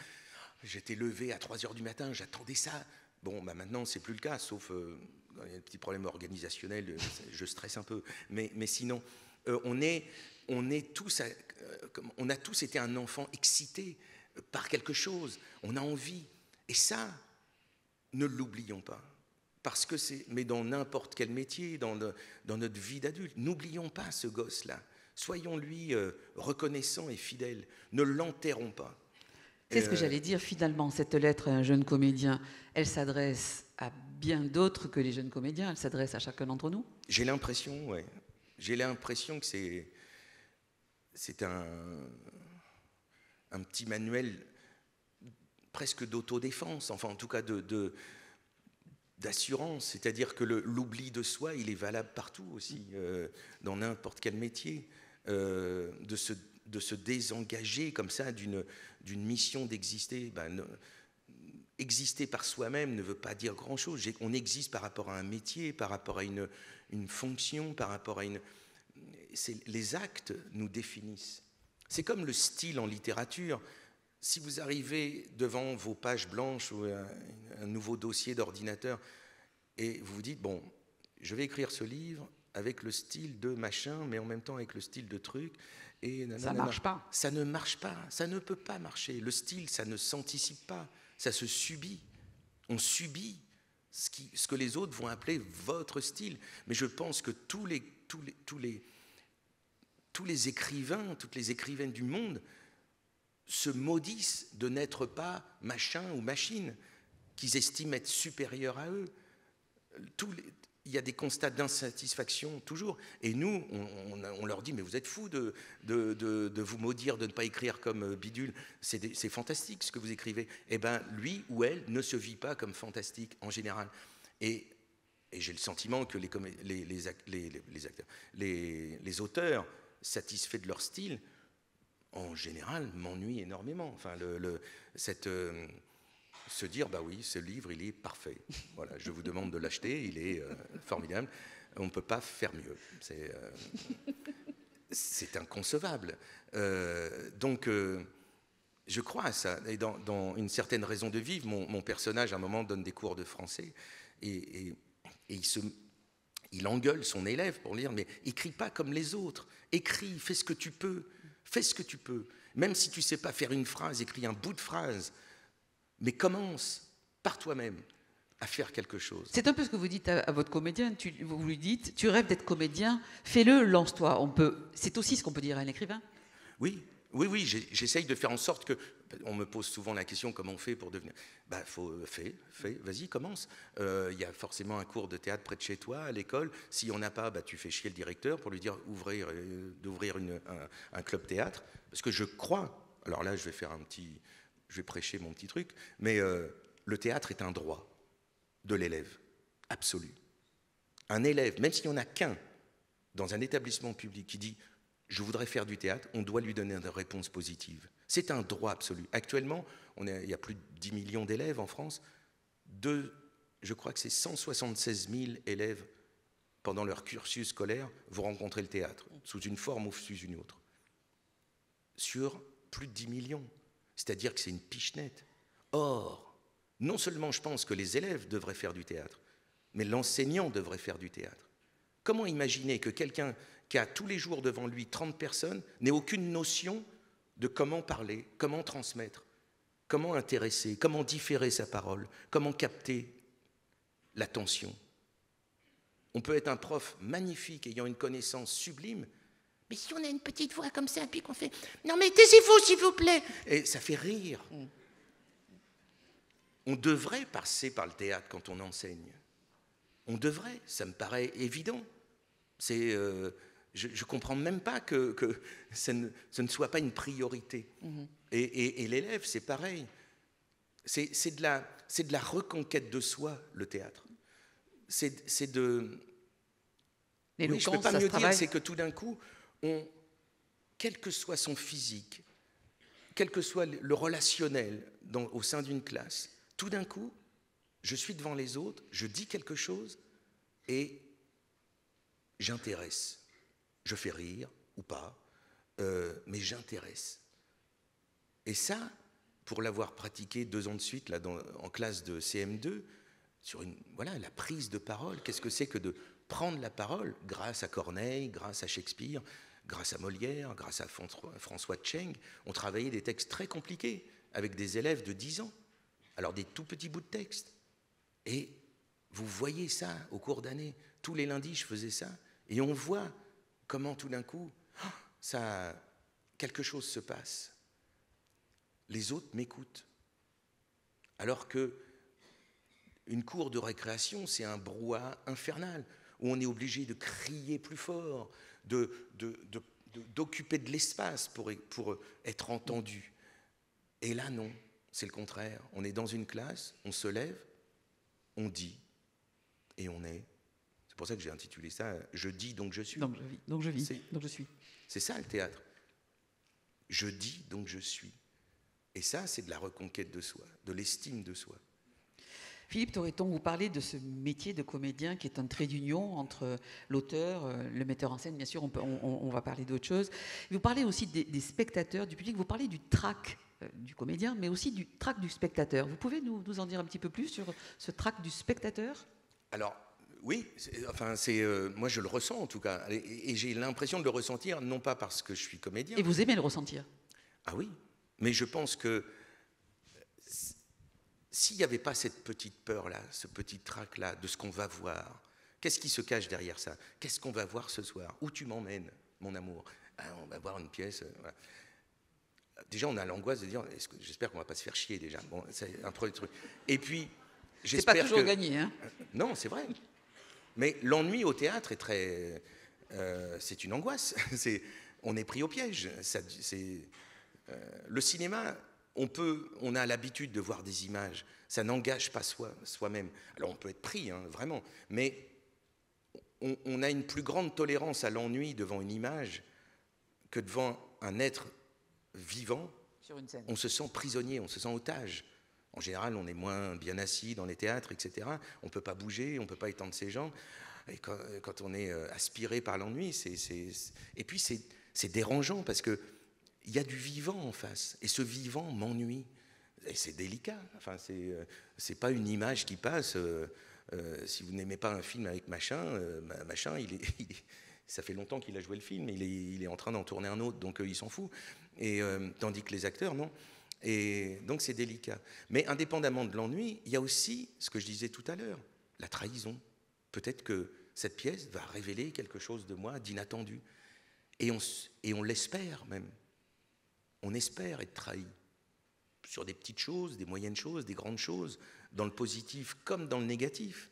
J'étais levé à 3 heures du matin, j'attendais ça. Bon, maintenant, c'est plus le cas, sauf quand il y a des petits problèmes organisationnels, je stresse un peu. Mais sinon, on a tous été un enfant excité par quelque chose. On a envie. Et ça, ne l'oublions pas. Parce que mais dans n'importe quel métier, dans notre vie d'adulte, n'oublions pas ce gosse-là. Soyons-lui reconnaissants et fidèles. Ne l'enterrons pas. C'est ce que j'allais dire, finalement, cette lettre à un jeune comédien, elle s'adresse à bien d'autres que les jeunes comédiens, elle s'adresse à chacun d'entre nous. J'ai l'impression, ouais. J'ai l'impression que c'est un petit manuel presque d'autodéfense, enfin en tout cas d'assurance, c'est-à-dire que l'oubli de soi, il est valable partout aussi, dans n'importe quel métier, de se désengager comme ça d'une mission d'exister. Exister par soi-même ne veut pas dire grand-chose. On existe par rapport à un métier, par rapport à une fonction, par rapport à les actes nous définissent. C'est comme le style en littérature. Si vous arrivez devant vos pages blanches ou un nouveau dossier d'ordinateur et vous vous dites, bon, je vais écrire ce livre avec le style de machin, mais en même temps avec le style de truc, et ça ne marche pas. Ça ne marche pas, ça ne peut pas marcher. Le style, ça ne s'anticipe pas, ça se subit. On subit ce que les autres vont appeler votre style. Mais je pense que tous les écrivains, toutes les écrivaines du monde se maudissent de n'être pas machin ou machine, qu'ils estiment être supérieurs à eux. Il y a des constats d'insatisfaction toujours. Et nous, on leur dit, mais vous êtes fous de vous maudire, de ne pas écrire comme bidule. C'est fantastique ce que vous écrivez. Eh bien, lui ou elle ne se vit pas comme fantastique en général. Et j'ai le sentiment que les auteurs satisfaits de leur style, en général, m'ennuient énormément. Enfin, se dire, bah oui, ce livre, il est parfait. Voilà, je vous demande de l'acheter, il est formidable. On ne peut pas faire mieux. C'est inconcevable. Donc, je crois à ça. Et dans Une certaine raison de vivre, mon personnage, à un moment, donne des cours de français et il engueule son élève pour dire, mais écris pas comme les autres. Écris, fais ce que tu peux. Fais ce que tu peux. Même si tu ne sais pas faire une phrase, écris un bout de phrase. Mais commence par toi-même à faire quelque chose. C'est un peu ce que vous dites à votre comédien. Vous lui dites, tu rêves d'être comédien, fais-le, lance-toi. C'est aussi ce qu'on peut dire à un écrivain. Oui, j'essaye de faire en sorte que... On me pose souvent la question, comment on fait pour devenir... Fais, vas-y, commence. Il y a forcément un cours de théâtre près de chez toi, à l'école. S'il n'y en a pas, tu fais chier le directeur pour lui dire d'ouvrir un club théâtre. Parce que je crois... Alors là, je vais prêcher mon petit truc, mais le théâtre est un droit de l'élève, absolu. Un élève, même s'il n'y en a qu'un dans un établissement public qui dit « je voudrais faire du théâtre », on doit lui donner une réponse positive. C'est un droit absolu. Actuellement, il y a plus de 10 millions d'élèves en France. Je crois que c'est 176 000 élèves, pendant leur cursus scolaire, vont rencontrer le théâtre, sous une forme ou sous une autre. Sur plus de 10 millions. C'est-à-dire que c'est une pichenette. Or, non seulement je pense que les élèves devraient faire du théâtre, mais l'enseignant devrait faire du théâtre. Comment imaginer que quelqu'un qui a tous les jours devant lui 30 personnes n'ait aucune notion de comment parler, comment transmettre, comment intéresser, comment différer sa parole, comment capter l'attention? On peut être un prof magnifique, ayant une connaissance sublime, mais si on a une petite voix comme ça, puis qu'on fait « Non mais taisez-vous, s'il vous plaît !» Et ça fait rire. On devrait passer par le théâtre quand on enseigne. On devrait, ça me paraît évident. Je ne comprends même pas que ce ne soit pas une priorité. Et l'élève, c'est pareil. C'est de la reconquête de soi, le théâtre. C'est de... Oui, je ne peux pas mieux dire, c'est que tout d'un coup, quel que soit son physique, quel que soit le relationnel au sein d'une classe, tout d'un coup, je suis devant les autres, je dis quelque chose et j'intéresse. Je fais rire ou pas, mais j'intéresse. Et ça, pour l'avoir pratiqué 2 ans de suite là, en classe de CM2, sur la prise de parole, qu'est-ce que c'est que de prendre la parole grâce à Corneille, grâce à Shakespeare, grâce à Molière, grâce à François Tcheng, on travaillait des textes très compliqués avec des élèves de 10 ans. Alors des tout petits bouts de texte. Et vous voyez ça au cours d'année. Tous les lundis, je faisais ça. Et on voit comment tout d'un coup, quelque chose se passe. Les autres m'écoutent. Alors que une cour de récréation, c'est un brouhaha infernal, où on est obligé de crier plus fort, d'occuper de l'espace pour être entendu. Et là, non, c'est le contraire. On est dans une classe, on se lève, on dit, et on est. C'est pour ça que j'ai intitulé ça « Je dis, donc je suis ». Donc je vis, donc je vis, donc je suis. C'est ça le théâtre. Je dis, donc je suis. Et ça, c'est de la reconquête de soi, de l'estime de soi. Philippe Torreton, vous parlez de ce métier de comédien qui est un trait d'union entre l'auteur, le metteur en scène, bien sûr, on va parler d'autre chose. Vous parlez aussi des spectateurs, du public, vous parlez du trac du comédien, mais aussi du trac du spectateur. Vous pouvez nous en dire un petit peu plus sur ce trac du spectateur ? Alors, oui, moi je le ressens en tout cas, et j'ai l'impression de le ressentir, non pas parce que je suis comédien. Et vous aimez le ressentir ? Ah oui, mais je pense que s'il n'y avait pas cette petite peur-là, ce petit trac-là de ce qu'on va voir, qu'est-ce qui se cache derrière ça? Qu'est-ce qu'on va voir ce soir? Où tu m'emmènes, mon amour? On va voir une pièce. Voilà. déjà, on a l'angoisse de dire, j'espère qu'on ne va pas se faire chier déjà. Bon, c'est un premier truc. Et puis, c'est pas toujours que... gagné. Hein. Non, c'est vrai. Mais l'ennui au théâtre est très... c'est une angoisse. On est pris au piège. Le cinéma, on a l'habitude de voir des images. Ça n'engage pas soi-même. Alors, on peut être pris, hein, vraiment. Mais on a une plus grande tolérance à l'ennui devant une image que devant un être vivant. Sur une scène. On se sent prisonnier, on se sent otage. En général, on est moins bien assis dans les théâtres, etc. On ne peut pas bouger, on ne peut pas étendre ses jambes. Et quand on est aspiré par l'ennui, et puis c'est dérangeant parce qu'il y a du vivant en face. Et ce vivant m'ennuie. Et c'est délicat. Enfin, c'est pas une image qui passe. Si vous n'aimez pas un film avec machin, ça fait longtemps qu'il a joué le film, il est en train d'en tourner un autre, donc il s'en fout. Et, tandis que les acteurs, non. Et donc c'est délicat. Mais indépendamment de l'ennui, il y a aussi, ce que je disais tout à l'heure, la trahison. Peut-être que cette pièce va révéler quelque chose de moi d'inattendu. Et on l'espère même. On espère être trahi. Sur des petites choses, des moyennes choses, des grandes choses, dans le positif comme dans le négatif.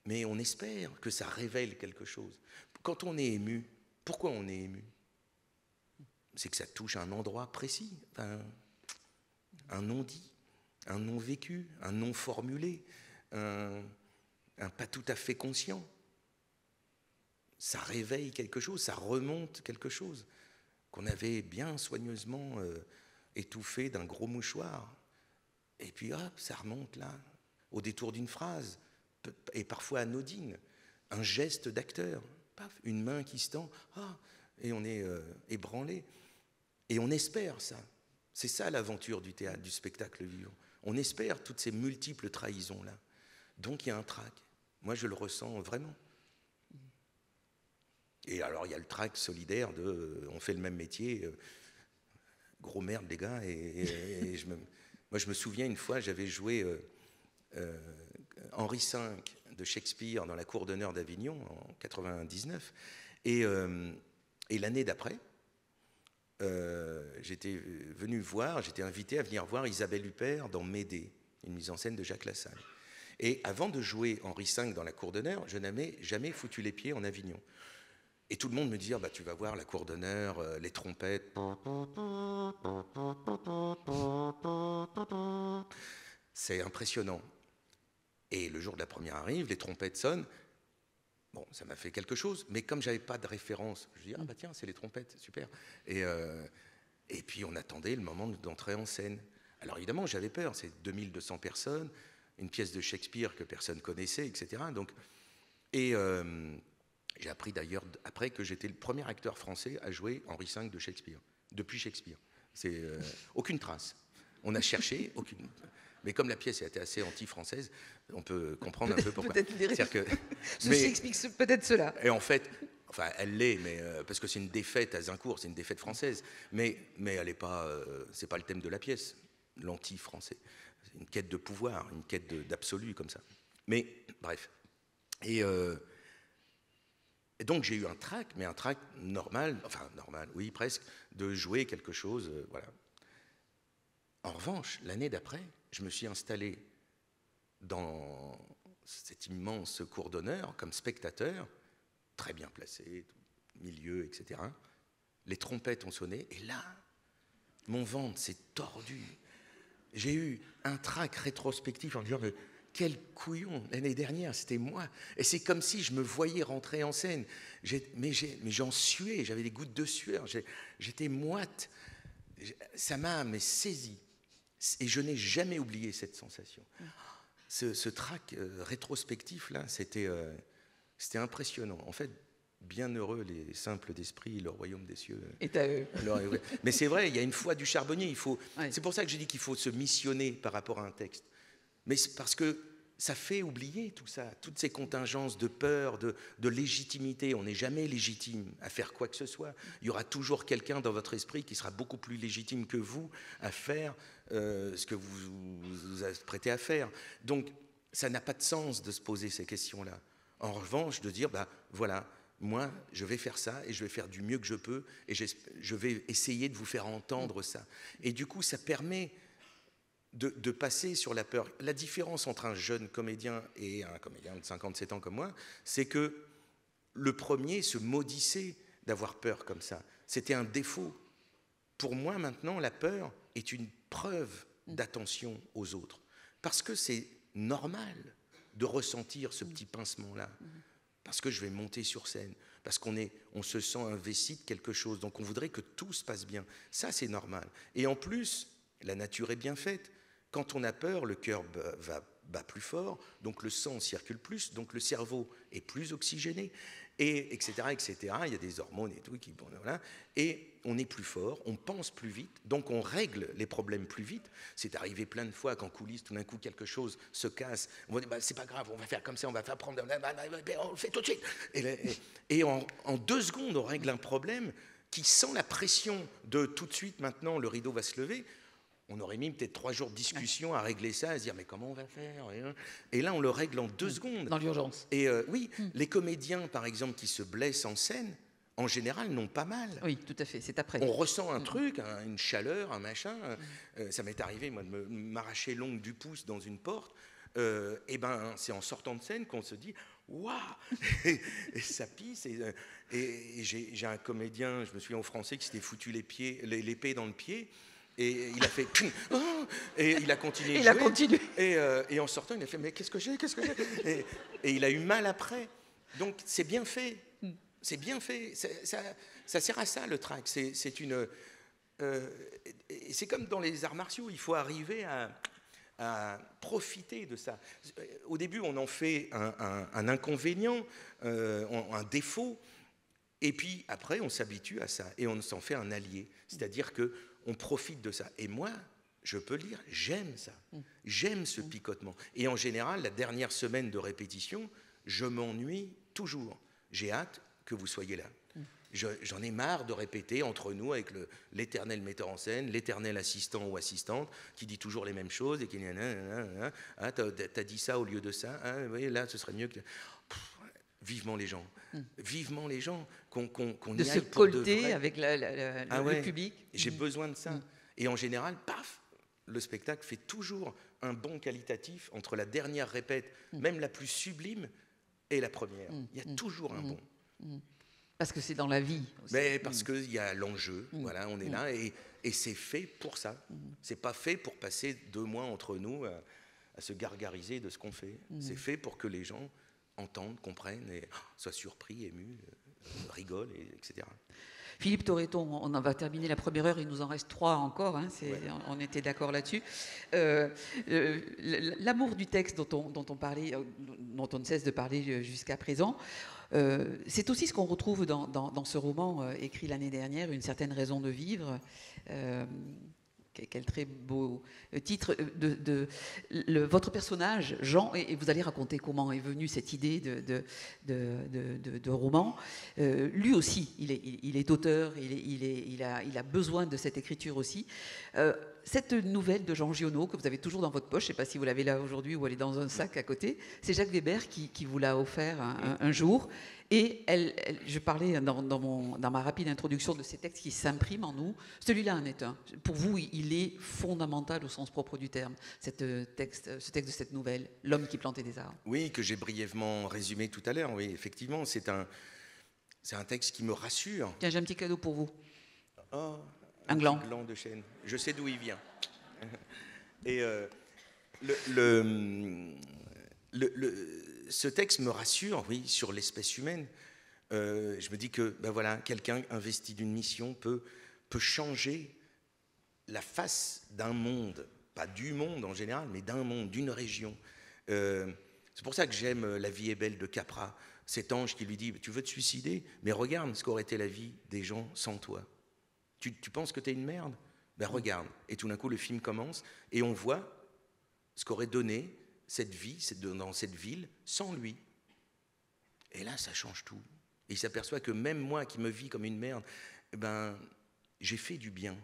Mais on espère que ça révèle quelque chose. Quand on est ému, pourquoi on est ému? C'est que ça touche un endroit précis, un non-dit, un non-vécu, un non-formulé, un pas tout à fait conscient. Ça réveille quelque chose, ça remonte quelque chose qu'on avait bien soigneusement étouffé d'un gros mouchoir. Et puis hop, ça remonte là, au détour d'une phrase, et parfois anodine, un geste d'acteur, paf, une main qui se tend, et on est ébranlé. Et on espère ça. C'est ça l'aventure du théâtre, du spectacle vivant. On espère toutes ces multiples trahisons-là. Donc il y a un trac. Moi, je le ressens vraiment. Et alors, il y a le trac solidaire de on fait le même métier, gros merde, les gars. Moi, je me souviens une fois, j'avais joué Henri V de Shakespeare dans la cour d'honneur d'Avignon en 99. Et l'année d'après, j'étais invité à venir voir Isabelle Huppert dans Médée, une mise en scène de Jacques Lassalle. Et avant de jouer Henri V dans la cour d'honneur, je n'avais jamais foutu les pieds en Avignon. Et tout le monde me dit, tu vas voir la cour d'honneur, les trompettes. C'est impressionnant. Et le jour de la première arrive, les trompettes sonnent. Bon, ça m'a fait quelque chose, mais comme j'avais pas de référence, je dis tiens, c'est les trompettes, super. Et puis on attendait le moment d'entrer en scène. Alors évidemment, j'avais peur, c'est 2200 personnes, une pièce de Shakespeare que personne connaissait, etc. J'ai appris d'ailleurs après que j'étais le premier acteur français à jouer Henri V de Shakespeare, depuis Shakespeare. C'est aucune trace. On a cherché, aucune. Mais comme la pièce était assez anti-française, on peut comprendre un peu pourquoi. Peut-être ceci explique peut-être cela. Et en fait, elle l'est, mais parce que c'est une défaite à Zincourt, c'est une défaite française. Mais elle est pas, c'est pas le thème de la pièce, l'anti-français. C'est une quête de pouvoir, une quête d'absolu comme ça. Mais bref. Et donc j'ai eu un trac, mais un trac normal, oui presque, de jouer quelque chose, voilà. En revanche, l'année d'après, je me suis installé dans cette immense cour d'honneur comme spectateur, très bien placé, milieu, etc. Les trompettes ont sonné, et là, mon ventre s'est tordu. J'ai eu un trac rétrospectif en disant, mais quel couillon, l'année dernière, c'était moi. Et c'est comme si je me voyais rentrer en scène. Mais j'en suais, j'avais des gouttes de sueur, j'étais moite. Ça m'a saisi. Et je n'ai jamais oublié cette sensation. Ce trac rétrospectif, là, c'était impressionnant. En fait, bienheureux les simples d'esprit, le royaume des cieux. Et à eux. Mais c'est vrai, il y a une foi du charbonnier. C'est pour ça que j'ai dit qu'il faut se missionner par rapport à un texte. Mais c'est parce que ça fait oublier tout ça, toutes ces contingences de peur, de légitimité. On n'est jamais légitime à faire quoi que ce soit. Il y aura toujours quelqu'un dans votre esprit qui sera beaucoup plus légitime que vous à faire ce que vous vous apprêtez à faire. Donc, ça n'a pas de sens de se poser ces questions-là. En revanche, de dire, voilà, moi, je vais faire ça et je vais faire du mieux que je peux et je vais essayer de vous faire entendre ça. Et du coup, ça permet de passer sur la peur. La différence entre un jeune comédien et un comédien de 57 ans comme moi, c'est que le premier se maudissait d'avoir peur comme ça. C'était un défaut. Pour moi, maintenant, la peur est une preuve d'attention aux autres. Parce que c'est normal de ressentir ce petit pincement-là. Parce que je vais monter sur scène. Parce on se sent investi de quelque chose. Donc on voudrait que tout se passe bien. Ça, c'est normal. Et en plus, la nature est bien faite. Quand on a peur, le cœur bat plus fort, donc le sang circule plus, donc le cerveau est plus oxygéné, et etc., etc. Il y a des hormones et tout, voilà. Et on est plus fort, on pense plus vite, donc on règle les problèmes plus vite. C'est arrivé plein de fois qu'en coulisses, tout d'un coup, quelque chose se casse. On va dire, c'est pas grave, on va faire comme ça, on va faire prendre... On le fait tout de suite. Et en 2 secondes, on règle un problème qui, sans la pression de tout de suite, maintenant, le rideau va se lever. On aurait mis peut-être 3 jours de discussion à régler ça, à se dire mais comment on va faire? Et là, on le règle en 2 secondes. Dans l'urgence. Et oui, les comédiens, par exemple, qui se blessent en scène, en général, n'ont pas mal. Oui, tout à fait, c'est après. On ressent un truc, une chaleur, un machin. Ça m'est arrivé, moi, de m'arracher l'ongle du pouce dans une porte. Et ben, c'est en sortant de scène qu'on se dit waouh, et ça pisse. Et j'ai un comédien, je me souviens au Français, qui s'était foutu l'épée dans le pied. Et il a fait oh, et il a continué. Il a continué. Et en sortant, il a fait mais qu'est-ce que j'ai et il a eu mal après. Donc c'est bien fait. C'est bien fait. Ça sert à ça le trac. C'est comme dans les arts martiaux. Il faut arriver à profiter de ça. Au début, on en fait un inconvénient, un défaut. Et puis après, on s'habitue à ça et on s'en fait un allié. C'est-à-dire que on profite de ça. Et moi, je peux le dire, j'aime ça. J'aime ce picotement. Et en général, la dernière semaine de répétition, je m'ennuie toujours. J'ai hâte que vous soyez là. J'en ai marre de répéter entre nous avec l'éternel metteur en scène, l'éternel assistant ou assistante qui dit toujours les mêmes choses et qui dit ah, t'as dit ça au lieu de ça, ah, oui, là ce serait mieux que... Vivement les gens, vivement les gens, qu'on de y se aille pour de colter vrai. avec le public. J'ai besoin de ça. Et en général, paf, le spectacle fait toujours un bond qualitatif entre la dernière répète, même la plus sublime, et la première. Il y a toujours un bond. Parce que c'est dans la vie aussi. Mais parce qu'il y a l'enjeu, voilà, on est là, et c'est fait pour ça. C'est pas fait pour passer 2 mois entre nous à se gargariser de ce qu'on fait. C'est fait pour que les gens entendent, comprennent, et soient surpris, émus, rigolent, etc. Philippe Torreton, on en va terminer la première heure, il nous en reste 3 encore, hein, on était d'accord là-dessus. L'amour du texte dont on parlait, dont on ne cesse de parler jusqu'à présent, c'est aussi ce qu'on retrouve dans ce roman écrit l'année dernière, Une certaine raison de vivre. Quel très beau titre votre personnage, Jean, et vous allez raconter comment est venue cette idée de roman. Lui aussi, il est auteur, il a besoin de cette écriture aussi. Cette nouvelle de Jean Giono, que vous avez toujours dans votre poche, je ne sais pas si vous l'avez là aujourd'hui ou elle est dans un sac à côté, c'est Jacques Weber qui vous l'a offert un jour. Et je parlais dans ma rapide introduction de ces textes qui s'impriment en nous. Celui-là en est un. Pour vous, il est fondamental au sens propre du terme, ce texte de cette nouvelle, L'homme qui plantait des arbres. Oui, que j'ai brièvement résumé tout à l'heure. Oui, effectivement, c'est un texte qui me rassure. Tiens, j'ai un petit cadeau pour vous. Oh, un gland. Gland de chêne. Je sais d'où il vient. Et ce texte me rassure, oui, sur l'espèce humaine. Je me dis que, ben voilà, quelqu'un investi d'une mission peut changer la face d'un monde, pas du monde en général, mais d'un monde, d'une région. C'est pour ça que j'aime La vie est belle de Capra. Cet ange qui lui dit, tu veux te suicider? Mais regarde ce qu'aurait été la vie des gens sans toi. Tu penses que tu es une merde? Ben regarde. Et tout d'un coup, le film commence et on voit ce qu'aurait donné cette vie dans cette ville sans lui. Et là, ça change tout. Et il s'aperçoit que même moi qui me vis comme une merde, ben, j'ai fait du bien.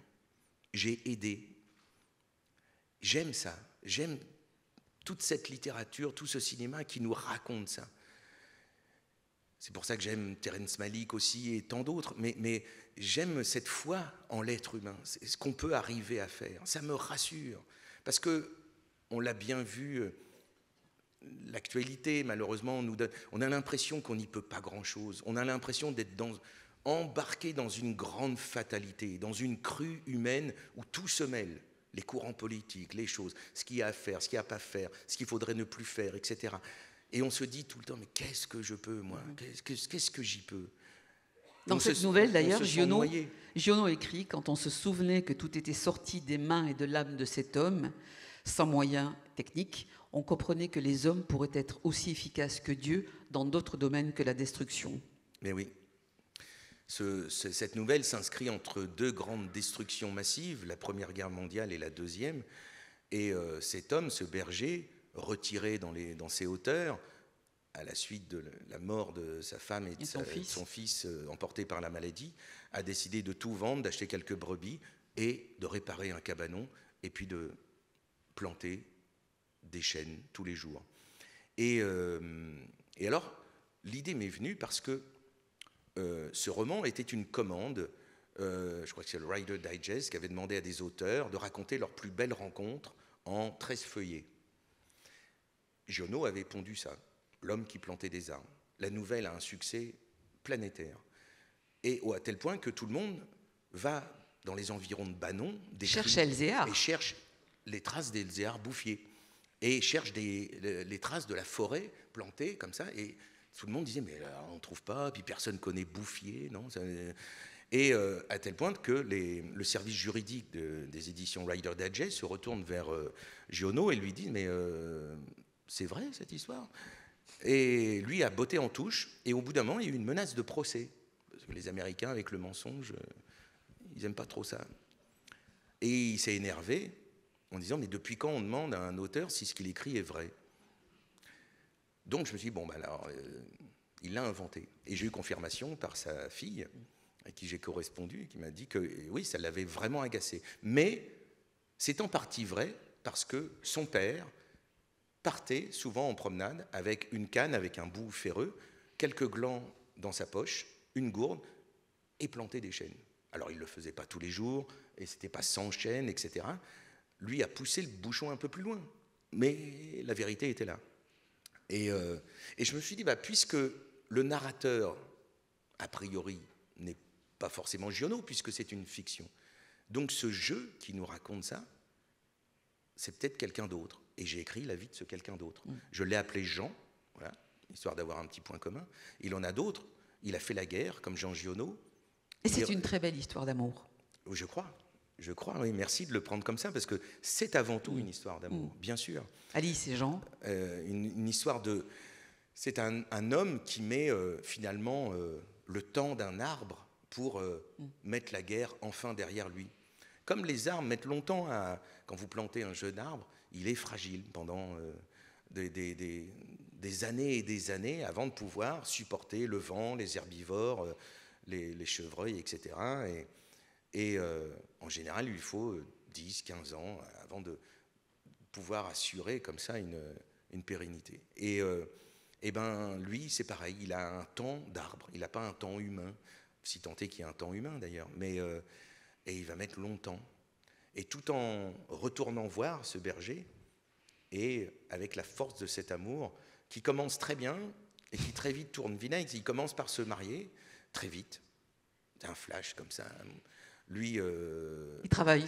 J'ai aidé. J'aime ça. J'aime toute cette littérature, tout ce cinéma qui nous raconte ça. C'est pour ça que j'aime Terrence Malick aussi et tant d'autres, mais j'aime cette foi en l'être humain, c'est ce qu'on peut arriver à faire. Ça me rassure, parce que on l'a bien vu, l'actualité malheureusement nous donne, on a l'impression qu'on n'y peut pas grand-chose, on a l'impression d'être embarqué dans une grande fatalité, dans une crue humaine où tout se mêle, les courants politiques, les choses, ce qu'il y a à faire, ce qu'il n'y a pas à faire, ce qu'il faudrait ne plus faire, etc. Et on se dit tout le temps, mais qu'est-ce que je peux, moi? Qu'est-ce que j'y peux? Dans cette nouvelle, d'ailleurs, Giono écrit « Quand on se souvenait que tout était sorti des mains et de l'âme de cet homme, sans moyens techniques, on comprenait que les hommes pourraient être aussi efficaces que Dieu dans d'autres domaines que la destruction. » Mais oui. Cette nouvelle s'inscrit entre deux grandes destructions massives, la Première Guerre mondiale et la Deuxième. Et cet homme, ce berger, retiré dans ses hauteurs, à la suite de la mort de sa femme et de son fils emportés par la maladie, a décidé de tout vendre, d'acheter quelques brebis et de réparer un cabanon et puis de planter des chênes tous les jours. Et alors, l'idée m'est venue parce que ce roman était une commande, je crois que c'est le Reader's Digest qui avait demandé à des auteurs de raconter leurs plus belles rencontres en 13 feuillets. Giono avait pondu ça, L'homme qui plantait des arbres. La nouvelle a un succès planétaire. Et à tel point que tout le monde va dans les environs de Banon, cherche Elzéar. Et cherche les traces d'Elzéar bouffier. Et cherche les traces de la forêt plantée comme ça. Et tout le monde disait, mais là, on ne trouve pas, puis personne ne connaît Bouffier, non? Et à tel point que le service juridique des éditions Reader's Digest se retourne vers Giono et lui dit, mais c'est vrai cette histoire? Et lui a botté en touche, et au bout d'un moment, il y a eu une menace de procès. Parce que les Américains, avec le mensonge, ils n'aiment pas trop ça. Et il s'est énervé en disant, mais depuis quand on demande à un auteur si ce qu'il écrit est vrai? Donc je me suis dit, bon, ben alors, il l'a inventé. Et j'ai eu confirmation par sa fille, à qui j'ai correspondu, qui m'a dit que oui, ça l'avait vraiment agacé. Mais c'est en partie vrai, parce que son père partait souvent en promenade avec une canne, avec un bout ferreux, quelques glands dans sa poche, une gourde, et plantait des chênes. Alors il ne le faisait pas tous les jours, et ce n'était pas 100 chênes, etc. Lui a poussé le bouchon un peu plus loin. Mais la vérité était là. Et je me suis dit, puisque le narrateur, a priori, n'est pas forcément Giono, puisque c'est une fiction, donc ce jeu qui nous raconte ça, c'est peut-être quelqu'un d'autre. Et j'ai écrit la vie de ce quelqu'un d'autre. Je l'ai appelé Jean, voilà, histoire d'avoir un petit point commun. Il en a d'autres. Il a fait la guerre, comme Jean Giono. Et c'est une très belle histoire d'amour. Je crois, oui. Merci de le prendre comme ça, parce que c'est avant tout une histoire d'amour, bien sûr. Alice et Jean. Une histoire de... C'est un homme qui met finalement le temps d'un arbre pour mettre la guerre enfin derrière lui. Comme les arbres mettent longtemps quand vous plantez un jeune arbre, il est fragile pendant des années et des années avant de pouvoir supporter le vent, les herbivores, les chevreuils, etc. Et en général, il lui faut 10, 15 ans avant de pouvoir assurer comme ça une pérennité. Et lui, c'est pareil, il a un temps d'arbre, il n'a pas un temps humain, si tant est qu'il y a un temps humain d'ailleurs, et il va mettre longtemps. Et tout en retournant voir ce berger, et avec la force de cet amour, qui commence très bien, et qui très vite tourne vinaigre, il commence par se marier, très vite, c'est un flash comme ça. Lui, il travaille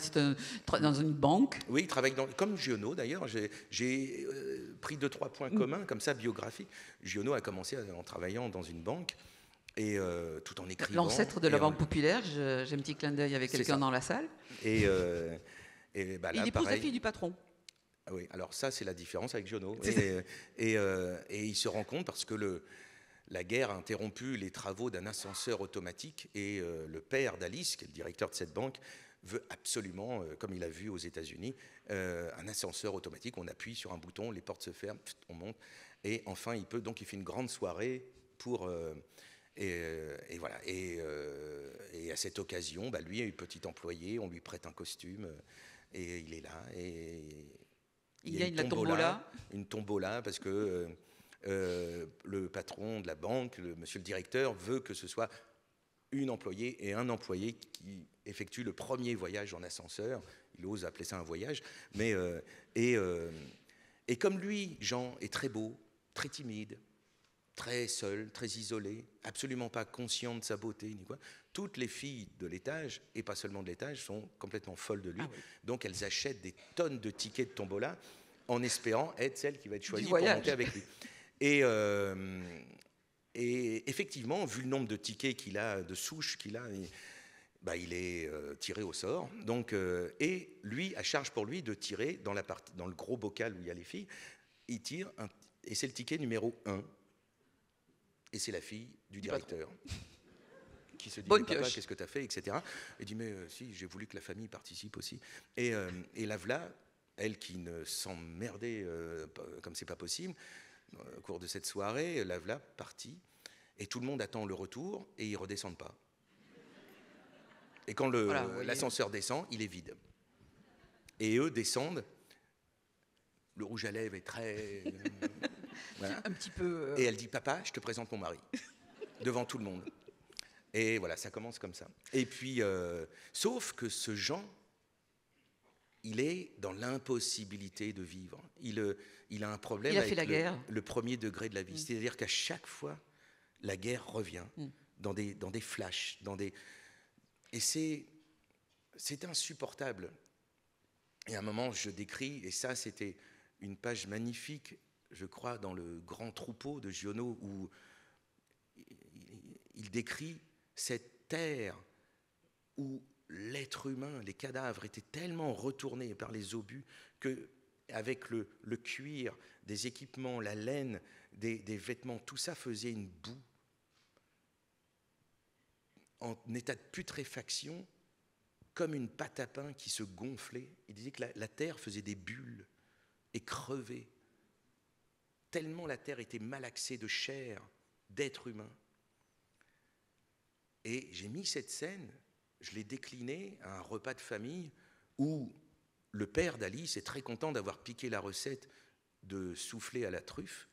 dans une banque. Oui, il travaille comme Giono d'ailleurs. J'ai pris 2-3 points communs comme ça biographiques. Giono a commencé en travaillant dans une banque et tout en écrivant. L'ancêtre de la Banque Populaire. J'ai un petit clin d'œil avec quelqu'un dans la salle. Et là, il épouse la fille du patron. Oui, alors ça c'est la différence avec Giono. Et il se rend compte parce que la guerre a interrompu les travaux d'un ascenseur automatique et le père d'Alice, qui est le directeur de cette banque, veut absolument, comme il a vu aux États-Unis, un ascenseur automatique. On appuie sur un bouton, les portes se ferment, on monte, et enfin il peut. Donc il fait une grande soirée pour et voilà. Et à cette occasion, lui, un petit employé, on lui prête un costume et il est là et il gagne la tombola. Une tombola parce que Le patron de la banque, monsieur le directeur, veut que ce soit une employée et un employé qui effectuent le premier voyage en ascenseur. Il ose appeler ça un voyage. Mais, et comme lui, Jean, est très beau, très timide, très seul, très isolé, absolument pas conscient de sa beauté, ni quoi. Toutes les filles de l'étage, et pas seulement de l'étage, sont complètement folles de lui. Ah oui. Donc elles achètent des tonnes de tickets de tombola en espérant être celle qui va être choisie pour monter avec lui. Et effectivement, vu le nombre de tickets qu'il a, de souches qu'il a, il est tiré au sort. Donc, et lui, à charge pour lui de tirer dans le gros bocal où il y a les filles, il tire, et c'est le ticket numéro 1. Et c'est la fille du directeur qui se dit, papa, qu'est-ce que tu as fait, etc. Et dit, mais si, j'ai voulu que la famille participe aussi. Et la voilà, elle qui ne s'emmerdait comme c'est pas possible, au cours de cette soirée, la voilà partie, et tout le monde attend le retour, et ils ne redescendent pas. Et quand l'ascenseur descend, il est vide. Et eux descendent, le rouge à lèvres est très... voilà. Un petit peu... Et elle dit, papa, je te présente mon mari, devant tout le monde. Et voilà, ça commence comme ça. Et puis, sauf que ce Jean, il est dans l'impossibilité de vivre. Il a un problème avec le premier degré de la vie. C'est-à-dire qu'à chaque fois, la guerre revient dans des flashs, et c'est insupportable. Et à un moment, je décris, et ça, c'était une page magnifique, je crois, dans le Grand Troupeau de Giono, où il décrit cette terre où l'être humain, les cadavres étaient tellement retournés par les obus que, avec le cuir, des équipements, la laine, des vêtements, tout ça faisait une boue en état de putréfaction, comme une pâte à pain qui se gonflait. Il disait que la terre faisait des bulles et crevait, tellement la terre était malaxée de chair, d'être humain. Et j'ai mis cette scène, je l'ai déclinée à un repas de famille où le père d'Alice est très content d'avoir piqué la recette de soufflé à la truffe.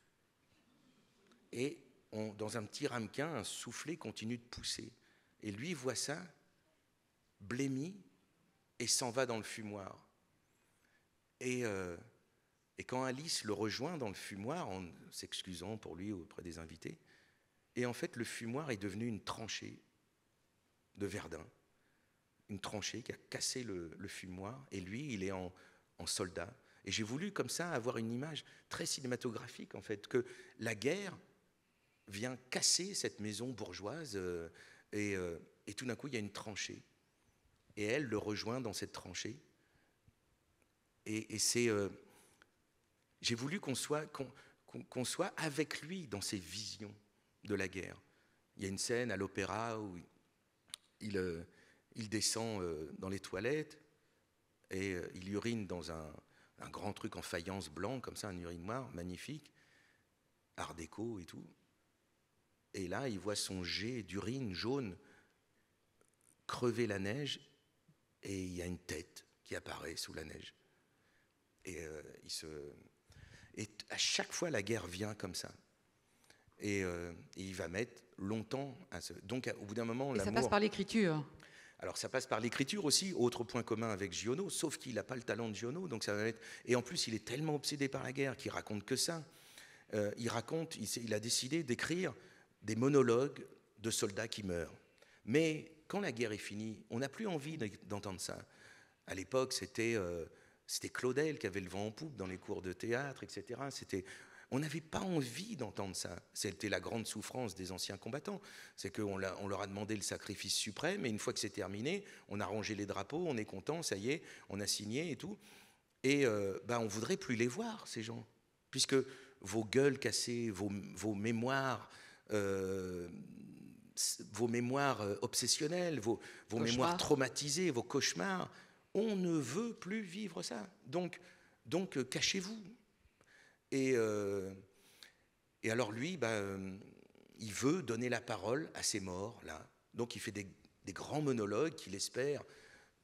Et dans un petit ramequin, un soufflé continue de pousser. Et lui voit ça, blêmi, et s'en va dans le fumoir. Et quand Alice le rejoint dans le fumoir, en s'excusant pour lui auprès des invités, et en fait le fumoir est devenu une tranchée de Verdun, une tranchée qui a cassé le fumoir, et lui, il est en soldat. Et j'ai voulu comme ça avoir une image très cinématographique, en fait, que la guerre vient casser cette maison bourgeoise, et tout d'un coup, il y a une tranchée. Et elle le rejoint dans cette tranchée. Et c'est... j'ai voulu qu'on soit avec lui dans ses visions de la guerre. Il y a une scène à l'opéra où il descend dans les toilettes et il urine dans un grand truc en faïence blanc, comme ça, un urinoir magnifique, art déco et tout. Et là, il voit son jet d'urine jaune crever la neige, et il y a une tête qui apparaît sous la neige. Et à chaque fois, la guerre vient comme ça. Et il va mettre longtemps à se... Donc, au bout d'un moment, l'amour... ça passe par l'écriture. Alors, ça passe par l'écriture aussi, autre point commun avec Giono, sauf qu'il n'a pas le talent de Giono, donc ça va être... Et en plus, il est tellement obsédé par la guerre qu'il raconte que ça. Il a décidé d'écrire des monologues de soldats qui meurent. Mais quand la guerre est finie, on n'a plus envie d'entendre ça. À l'époque, c'était Claudel qui avait le vent en poupe dans les cours de théâtre, etc. On n'avait pas envie d'entendre ça. C'était la grande souffrance des anciens combattants. C'est qu'on leur a demandé le sacrifice suprême, et une fois que c'est terminé, on a rangé les drapeaux, on est content, ça y est, on a signé et tout. Et on ne voudrait plus les voir, ces gens, puisque vos gueules cassées, vos mémoires... vos mémoires obsessionnelles, vos mémoires traumatisées, vos cauchemars, on ne veut plus vivre ça. Donc cachez-vous. Et alors lui, il veut donner la parole à ses morts, là. Donc il fait des grands monologues qu'il espère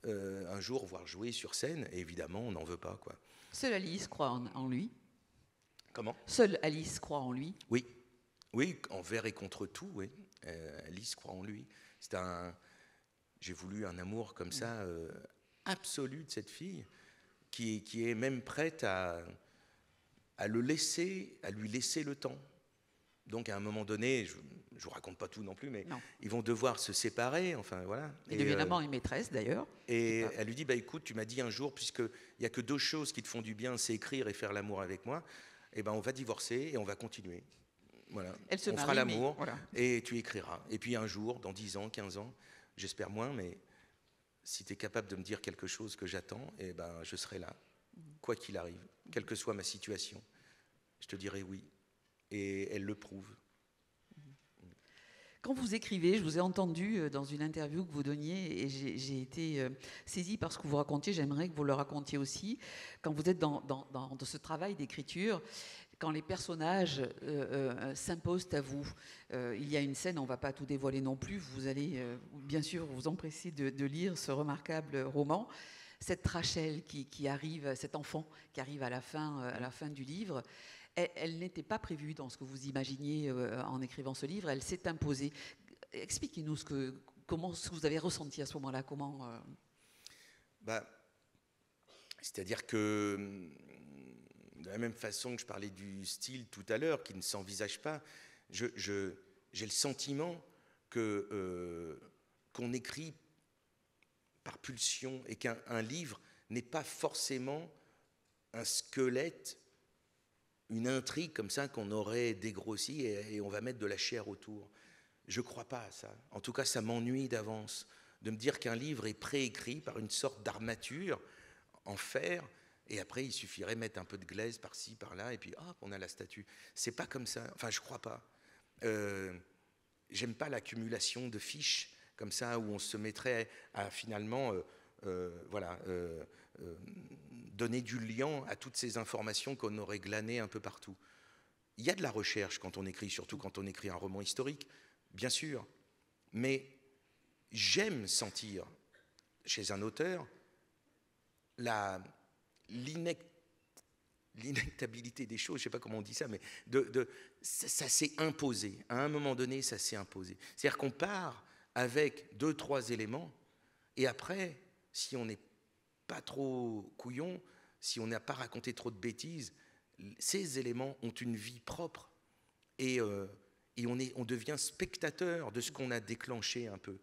un jour voir jouer sur scène, et évidemment, on n'en veut pas, quoi. Seule Alice croit en lui. Comment? Seule Alice croit en lui. Oui, oui, envers et contre tout, oui. Alice croit en lui. J'ai voulu un amour comme ça, absolu de cette fille, qui est même prête à lui laisser le temps. Donc à un moment donné, je ne vous raconte pas tout non plus, mais Non. ils vont devoir se séparer, enfin voilà. Il devient amant et maîtresse d'ailleurs. Et elle lui dit, bah écoute, tu m'as dit un jour, puisqu'il n'y a que deux choses qui te font du bien, c'est écrire et faire l'amour avec moi, et ben on va divorcer et on va continuer. Voilà. Elle se On marie, fera l'amour voilà. et tu écriras. Et puis un jour, dans 10 ans, 15 ans, j'espère moins, mais si tu es capable de me dire quelque chose que j'attends, et ben je serai là, quoi qu'il arrive, quelle que soit ma situation. Je te dirai oui. Et elle le prouve. Quand vous écrivez, je vous ai entendu dans une interview que vous donniez et j'ai été saisie par ce que vous racontiez. J'aimerais que vous le racontiez aussi. Quand vous êtes dans ce travail d'écriture, quand les personnages s'imposent à vous, il y a une scène, on ne va pas tout dévoiler non plus, vous allez bien sûr vous empresser de lire ce remarquable roman. Cette Rachel qui arrive, cet enfant qui arrive à la fin du livre, elle n'était pas prévue dans ce que vous imaginiez en écrivant ce livre, elle s'est imposée. Expliquez-nous ce que vous avez ressenti à ce moment-là. C'est-à-dire que, de la même façon que je parlais du style tout à l'heure, qui ne s'envisage pas, j'ai le sentiment qu'on écrit par pulsion et qu'un livre n'est pas forcément un squelette, une intrigue comme ça qu'on aurait dégrossi et on va mettre de la chair autour. Je ne crois pas à ça. En tout cas, ça m'ennuie d'avance de me dire qu'un livre est préécrit par une sorte d'armature en fer et après il suffirait mettre un peu de glaise par-ci, par-là et puis hop, on a la statue. C'est pas comme ça. Enfin, je ne crois pas. J'aime pas l'accumulation de fiches comme ça où on se mettrait à finalement donner du liant à toutes ces informations qu'on aurait glanées un peu partout. Il y a de la recherche quand on écrit, surtout quand on écrit un roman historique, bien sûr, mais j'aime sentir chez un auteur l'inéluctabilité des choses, je ne sais pas comment on dit ça, mais ça s'est imposé. À un moment donné, ça s'est imposé. C'est-à-dire qu'on part avec 2-3 éléments, et après, si on n'est pas trop couillon, si on n'a pas raconté trop de bêtises, ces éléments ont une vie propre, et on devient spectateur de ce qu'on a déclenché un peu.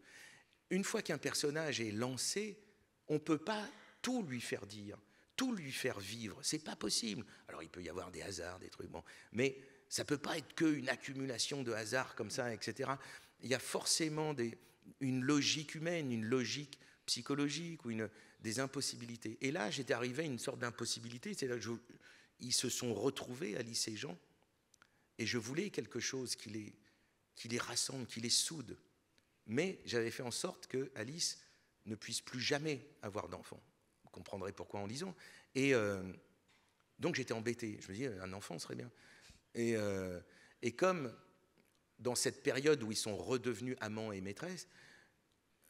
Une fois qu'un personnage est lancé, on ne peut pas tout lui faire dire, tout lui faire vivre. C'est pas possible. Alors il peut y avoir des hasards, des trucs, bon, mais ça ne peut pas être qu'une accumulation de hasards comme ça, etc. Il y a forcément une logique humaine, une logique psychologique ou des impossibilités. Et là, j'étais arrivé à une sorte d'impossibilité. C'est là que ils se sont retrouvés, Alice et Jean, et je voulais quelque chose qui les rassemble, qui les soude. Mais j'avais fait en sorte que Alice ne puisse plus jamais avoir d'enfant. Vous comprendrez pourquoi en lisant. Et donc j'étais embêté. Je me disais, un enfant serait bien. Et comme dans cette période où ils sont redevenus amants et maîtresses,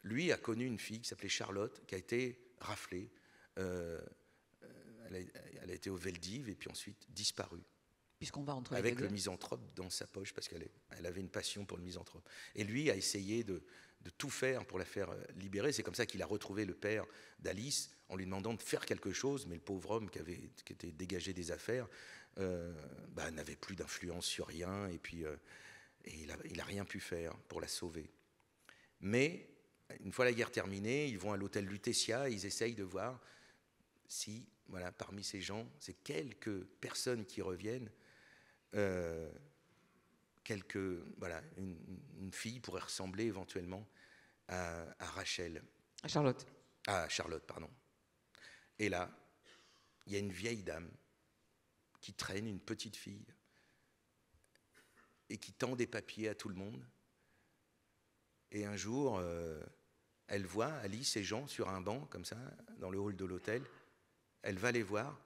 lui a connu une fille qui s'appelait Charlotte, qui a été raflée. Elle a été au Veldiv et puis ensuite disparue. Puisqu'on va entre avec le misanthrope dans sa poche, parce qu'elle avait une passion pour le misanthrope. Et lui a essayé de tout faire pour la faire libérer. C'est comme ça qu'il a retrouvé le père d'Alice en lui demandant de faire quelque chose, mais le pauvre homme qui était dégagé des affaires n'avait plus d'influence sur rien, et puis il n'a rien pu faire pour la sauver. Mais une fois la guerre terminée, ils vont à l'hôtel Lutetia, ils essayent de voir si, voilà, parmi ces gens, ces quelques personnes qui reviennent, une fille pourrait ressembler éventuellement à Rachel. À Charlotte. À Charlotte, pardon. Et là, il y a une vieille dame qui traîne une petite fille et qui tend des papiers à tout le monde. Et un jour, elle voit Alice et Jean sur un banc, comme ça, dans le hall de l'hôtel. Elle va les voir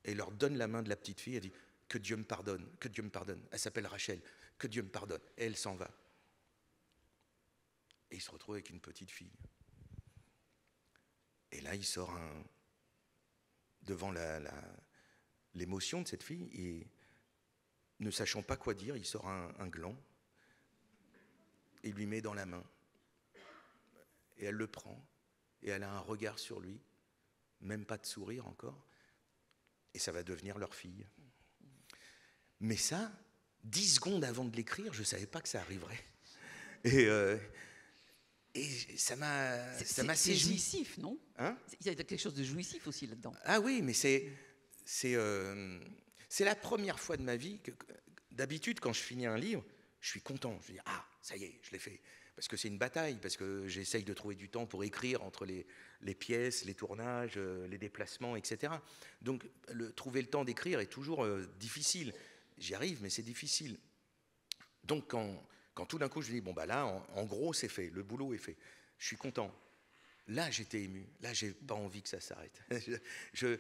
et leur donne la main de la petite fille. Elle dit « Que Dieu me pardonne, que Dieu me pardonne. » Elle s'appelle Rachel. « Que Dieu me pardonne. » Et elle s'en va. Et il se retrouve avec une petite fille. Et là, il sort devant l'émotion de cette fille, et ne sachant pas quoi dire, il sort un gland et lui met dans la main. Et elle le prend, et elle a un regard sur lui, même pas de sourire encore, et ça va devenir leur fille. Mais ça, 10 secondes avant de l'écrire, je ne savais pas que ça arriverait. Et ça m'a saisi. C'est jouissif, non? Hein? Il y a quelque chose de jouissif aussi là-dedans. Ah oui, mais c'est la première fois de ma vie que, d'habitude, quand je finis un livre, je suis content. Je dis, ah, ça y est, je l'ai fait. Parce que c'est une bataille, parce que j'essaye de trouver du temps pour écrire entre les pièces, les tournages, les déplacements, etc. Donc, trouver le temps d'écrire est toujours difficile. J'y arrive, mais c'est difficile. Donc, quand tout d'un coup, je dis, bon, bah là, en gros, c'est fait, le boulot est fait. Je suis content. Là, j'étais ému. Là, j'ai pas envie que ça s'arrête. J'ai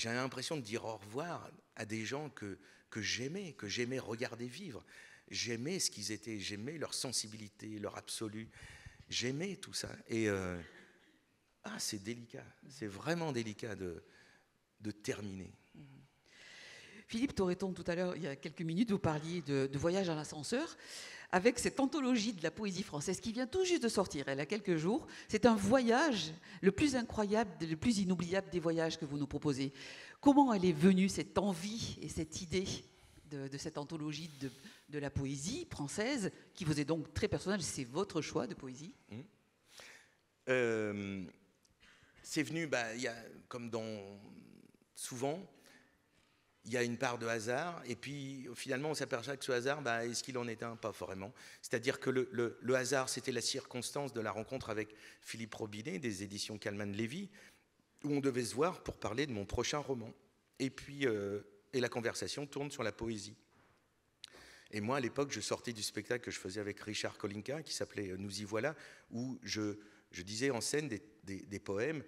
l'impression de dire au revoir à des gens que j'aimais regarder vivre. J'aimais ce qu'ils étaient, j'aimais leur sensibilité, leur absolu. J'aimais tout ça. Et c'est délicat. C'est vraiment délicat de terminer. Philippe Torreton, tout à l'heure, il y a quelques minutes, vous parliez de voyage en ascenseur avec cette anthologie de la poésie française qui vient tout juste de sortir, elle a quelques jours. C'est un voyage le plus incroyable, le plus inoubliable des voyages que vous nous proposez. Comment elle est venue, cette envie et cette idée de cette anthologie de la poésie française, qui vous est donc très personnelle, c'est votre choix de poésie? C'est venu, comme souvent, il y a une part de hasard, et puis finalement on s'aperçoit que ce hasard, est-ce qu'il en est un? Pas vraiment. C'est-à-dire que le hasard, c'était la circonstance de la rencontre avec Philippe Robinet, des éditions Kallmann-Lévy, où on devait se voir pour parler de mon prochain roman. Et puis, la conversation tourne sur la poésie. Et moi, à l'époque, je sortais du spectacle que je faisais avec Richard Kolinka, qui s'appelait « Nous y voilà », où je disais en scène des poèmes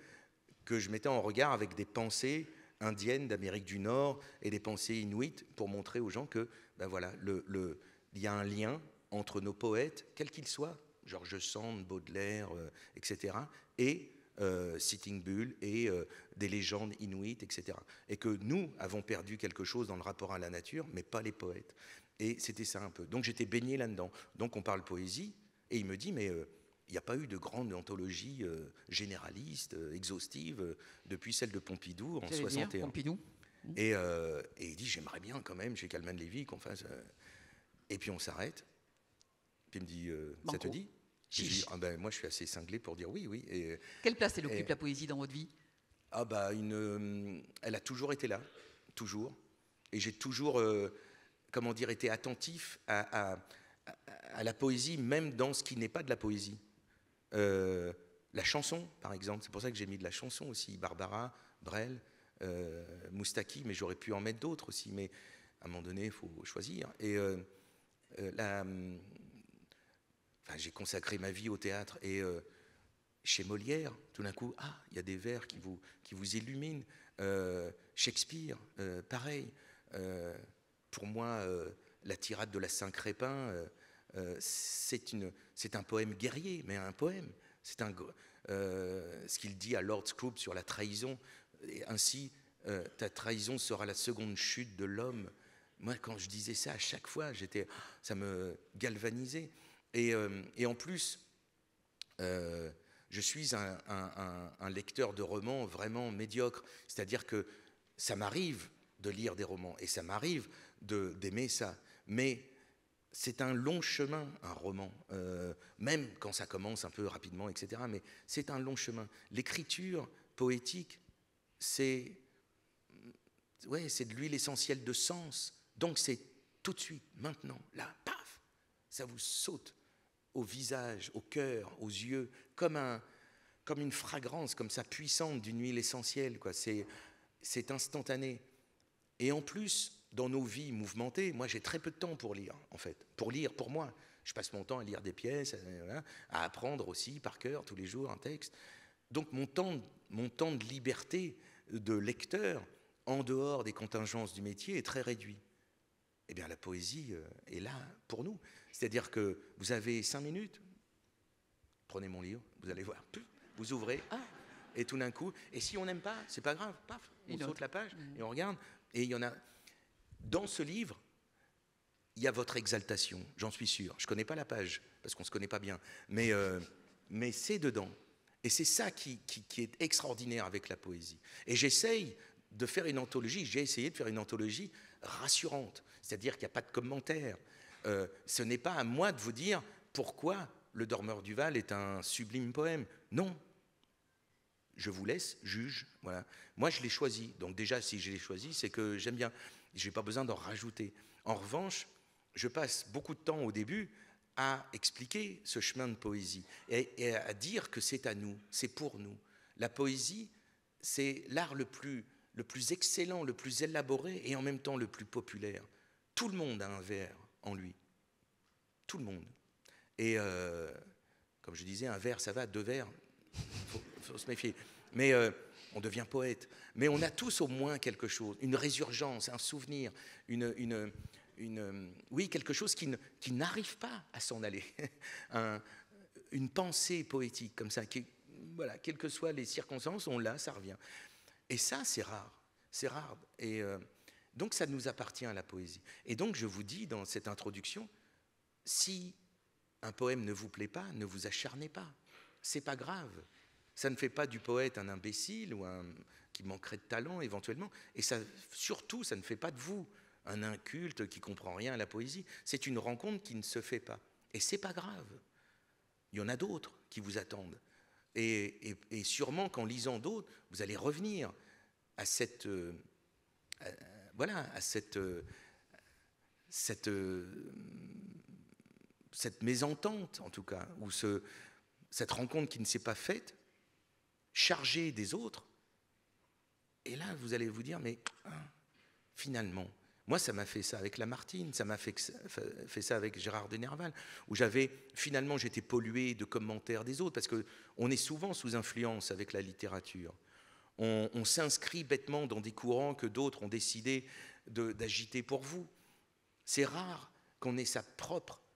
que je mettais en regard avec des pensées indiennes d'Amérique du Nord et des pensées inuites, pour montrer aux gens que, il y a un lien entre nos poètes, quels qu'ils soient, George Sand, Baudelaire, etc., et Sitting Bull et des légendes inuites, etc. Et que nous avons perdu quelque chose dans le rapport à la nature, mais pas les poètes. Et c'était ça un peu. Donc j'étais baigné là-dedans. Donc on parle poésie, et il me dit, mais il n'y a pas eu de grande anthologie généraliste, exhaustive, depuis celle de Pompidou en 61. Pompidou. Et il dit, j'aimerais bien quand même, chez Kallmann-Lévy, qu'on fasse... Et puis on s'arrête. Puis il me dit, ça te dit? Je dis, moi je suis assez cinglé pour dire oui. Et, quelle place elle occupe, la poésie, dans votre vie? Elle a toujours été là, toujours. Et j'ai toujours, été attentif à la poésie, même dans ce qui n'est pas de la poésie. La chanson, par exemple, c'est pour ça que j'ai mis de la chanson aussi, Barbara, Brel, Moustaki, mais j'aurais pu en mettre d'autres aussi, mais à un moment donné, il faut choisir. Et j'ai consacré ma vie au théâtre, et chez Molière, tout d'un coup, il y a des vers qui vous illuminent. Shakespeare, pareil. Pour moi, la tirade de la Saint-Crépin, c'est un poème guerrier, mais un poème. C'est ce qu'il dit à Lord Scroope sur la trahison. Et ainsi, ta trahison sera la seconde chute de l'homme. Moi, quand je disais ça, à chaque fois, ça me galvanisait. Et en plus, je suis un lecteur de romans vraiment médiocre. C'est-à-dire que ça m'arrive de lire des romans, et ça m'arrive d'aimer ça. Mais c'est un long chemin, un roman, même quand ça commence un peu rapidement, etc. Mais c'est un long chemin. L'écriture poétique, c'est de l'huile essentielle de sens. Donc c'est tout de suite, maintenant, là, paf, ça vous saute au visage, au cœur, aux yeux, comme une fragrance, comme ça, puissante d'une huile essentielle, quoi. C'est instantané. Et en plus, dans nos vies mouvementées, moi j'ai très peu de temps pour lire, en fait. Pour lire, pour moi. Je passe mon temps à lire des pièces, à apprendre aussi par cœur tous les jours un texte. Donc mon temps de liberté de lecteur, en dehors des contingences du métier, est très réduit. Eh bien la poésie est là pour nous. C'est-à-dire que vous avez 5 minutes, prenez mon livre, vous allez voir, vous ouvrez, et tout d'un coup, et si on n'aime pas, c'est pas grave, paf, on saute la page et on regarde. Et il y en a, dans ce livre, il y a votre exaltation, j'en suis sûr. Je ne connais pas la page, parce qu'on ne se connaît pas bien, mais c'est dedans. Et c'est ça qui est extraordinaire avec la poésie. Et j'essaye de faire une anthologie, j'ai essayé de faire une anthologie rassurante, c'est-à-dire qu'il n'y a pas de commentaires. Ce n'est pas à moi de vous dire pourquoi Le Dormeur du Val est un sublime poème. Non. Je vous laisse, juge. Voilà. Moi, je l'ai choisi. Donc déjà, si je l'ai choisi, c'est que j'aime bien. Je n'ai pas besoin d'en rajouter. En revanche, je passe beaucoup de temps au début à expliquer ce chemin de poésie et à dire que c'est à nous, c'est pour nous. La poésie, c'est l'art le plus excellent, le plus élaboré et en même temps le plus populaire. Tout le monde a un vers en lui. Tout le monde. Et comme je disais, un vers, ça va, 2 vers, faut se méfier. Mais on devient poète. Mais on a tous au moins quelque chose, une résurgence, un souvenir, oui, quelque chose qui n'arrive pas à s'en aller. Une pensée poétique comme ça, voilà, quelles que soient les circonstances, on l'a, ça revient. Et ça, c'est rare. C'est rare. Et donc, ça nous appartient à la poésie. Et donc, je vous dis dans cette introduction, si un poème ne vous plaît pas, ne vous acharnez pas. C'est pas grave. Ça ne fait pas du poète un imbécile ou qui manquerait de talent éventuellement. Et ça, surtout, ça ne fait pas de vous un inculte qui comprend rien à la poésie. C'est une rencontre qui ne se fait pas. Et c'est pas grave. Il y en a d'autres qui vous attendent. Et sûrement qu'en lisant d'autres, vous allez revenir à cette mésentente, en tout cas, ou cette rencontre qui ne s'est pas faite, chargée des autres. Et là, vous allez vous dire, mais finalement, moi, ça m'a fait ça avec Lamartine, ça m'a fait ça avec Gérard de Nerval, où finalement, j'étais pollué de commentaires des autres, parce qu'on est souvent sous influence avec la littérature. On s'inscrit bêtement dans des courants que d'autres ont décidé d'agiter pour vous. C'est rare qu'on ait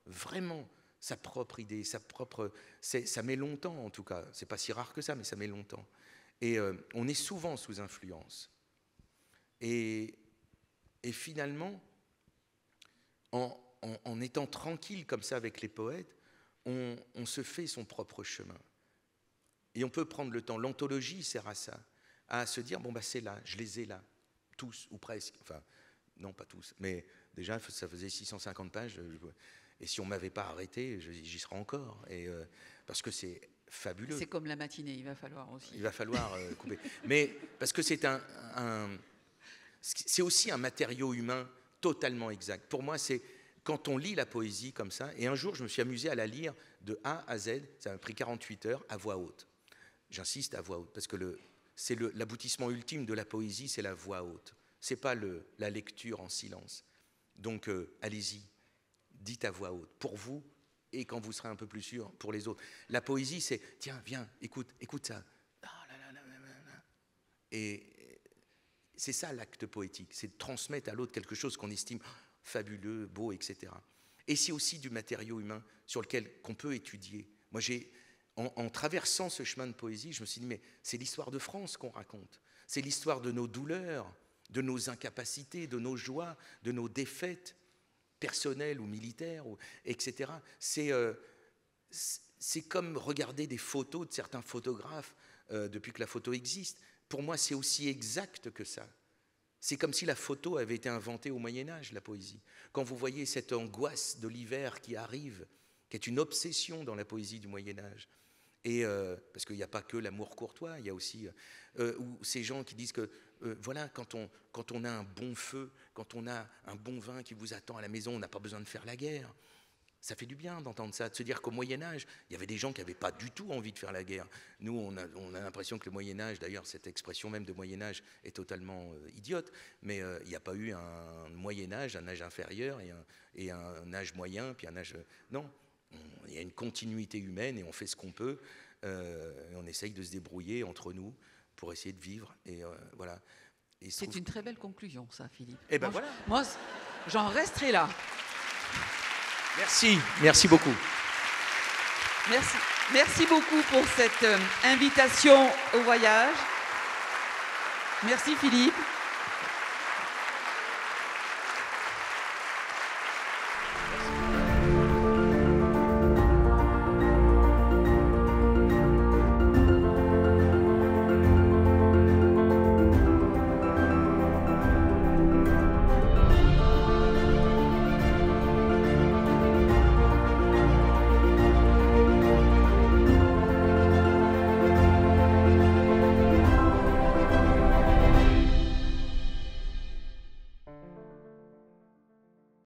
vraiment sa propre idée, ça met longtemps en tout cas, c'est pas si rare que ça, mais ça met longtemps. Et on est souvent sous influence. Et finalement, en étant tranquille comme ça avec les poètes, on se fait son propre chemin. Et on peut prendre le temps. L'anthologie sert à ça, à se dire, bon, bah, c'est là, je les ai là, tous, ou presque. Enfin, non, pas tous, mais déjà, ça faisait 650 pages. Et si on ne m'avait pas arrêté, j'y serais encore. Parce que c'est fabuleux. C'est comme la matinée, il va falloir aussi. Il va falloir couper. Mais parce que c'est c'est aussi un matériau humain totalement exact. Pour moi, c'est quand on lit la poésie comme ça, et un jour, je me suis amusé à la lire de A à Z, ça m'a pris 48 heures, à voix haute. J'insiste à voix haute, parce que c'est l'aboutissement ultime de la poésie, c'est la voix haute. Ce n'est pas la lecture en silence. Donc, allez-y, dites à voix haute, pour vous, et quand vous serez un peu plus sûr, pour les autres. La poésie, c'est, tiens, viens, écoute ça. Et c'est ça l'acte poétique, c'est de transmettre à l'autre quelque chose qu'on estime fabuleux, beau, etc. Et c'est aussi du matériau humain qu'on peut étudier. Moi, en traversant ce chemin de poésie, je me suis dit, mais c'est l'histoire de France qu'on raconte. C'est l'histoire de nos douleurs, de nos incapacités, de nos joies, de nos défaites personnelles ou militaires, etc. C'est comme regarder des photos de certains photographes depuis que la photo existe. Pour moi, c'est aussi exact que ça. C'est comme si la photo avait été inventée au Moyen-Âge, la poésie. Quand vous voyez cette angoisse de l'hiver qui arrive, qui est une obsession dans la poésie du Moyen-Âge, et parce qu'il n'y a pas que l'amour courtois, il y a aussi ces gens qui disent que voilà, quand on a un bon feu, quand on a un bon vin qui vous attend à la maison, on n'a pas besoin de faire la guerre. Ça fait du bien d'entendre ça, de se dire qu'au Moyen-Âge, il y avait des gens qui n'avaient pas du tout envie de faire la guerre. Nous, on a l'impression que le Moyen-Âge, d'ailleurs, cette expression même de Moyen-Âge est totalement idiote, mais il n'y a pas eu un Moyen-Âge, un âge inférieur et un âge moyen, puis un âge... Non, il y a une continuité humaine et on fait ce qu'on peut, et on essaye de se débrouiller entre nous pour essayer de vivre. Et voilà. C'est une très belle conclusion, ça, Philippe. Et ben voilà. Moi, j'en resterai là. Merci beaucoup. Merci beaucoup pour cette invitation au voyage. Merci Philippe.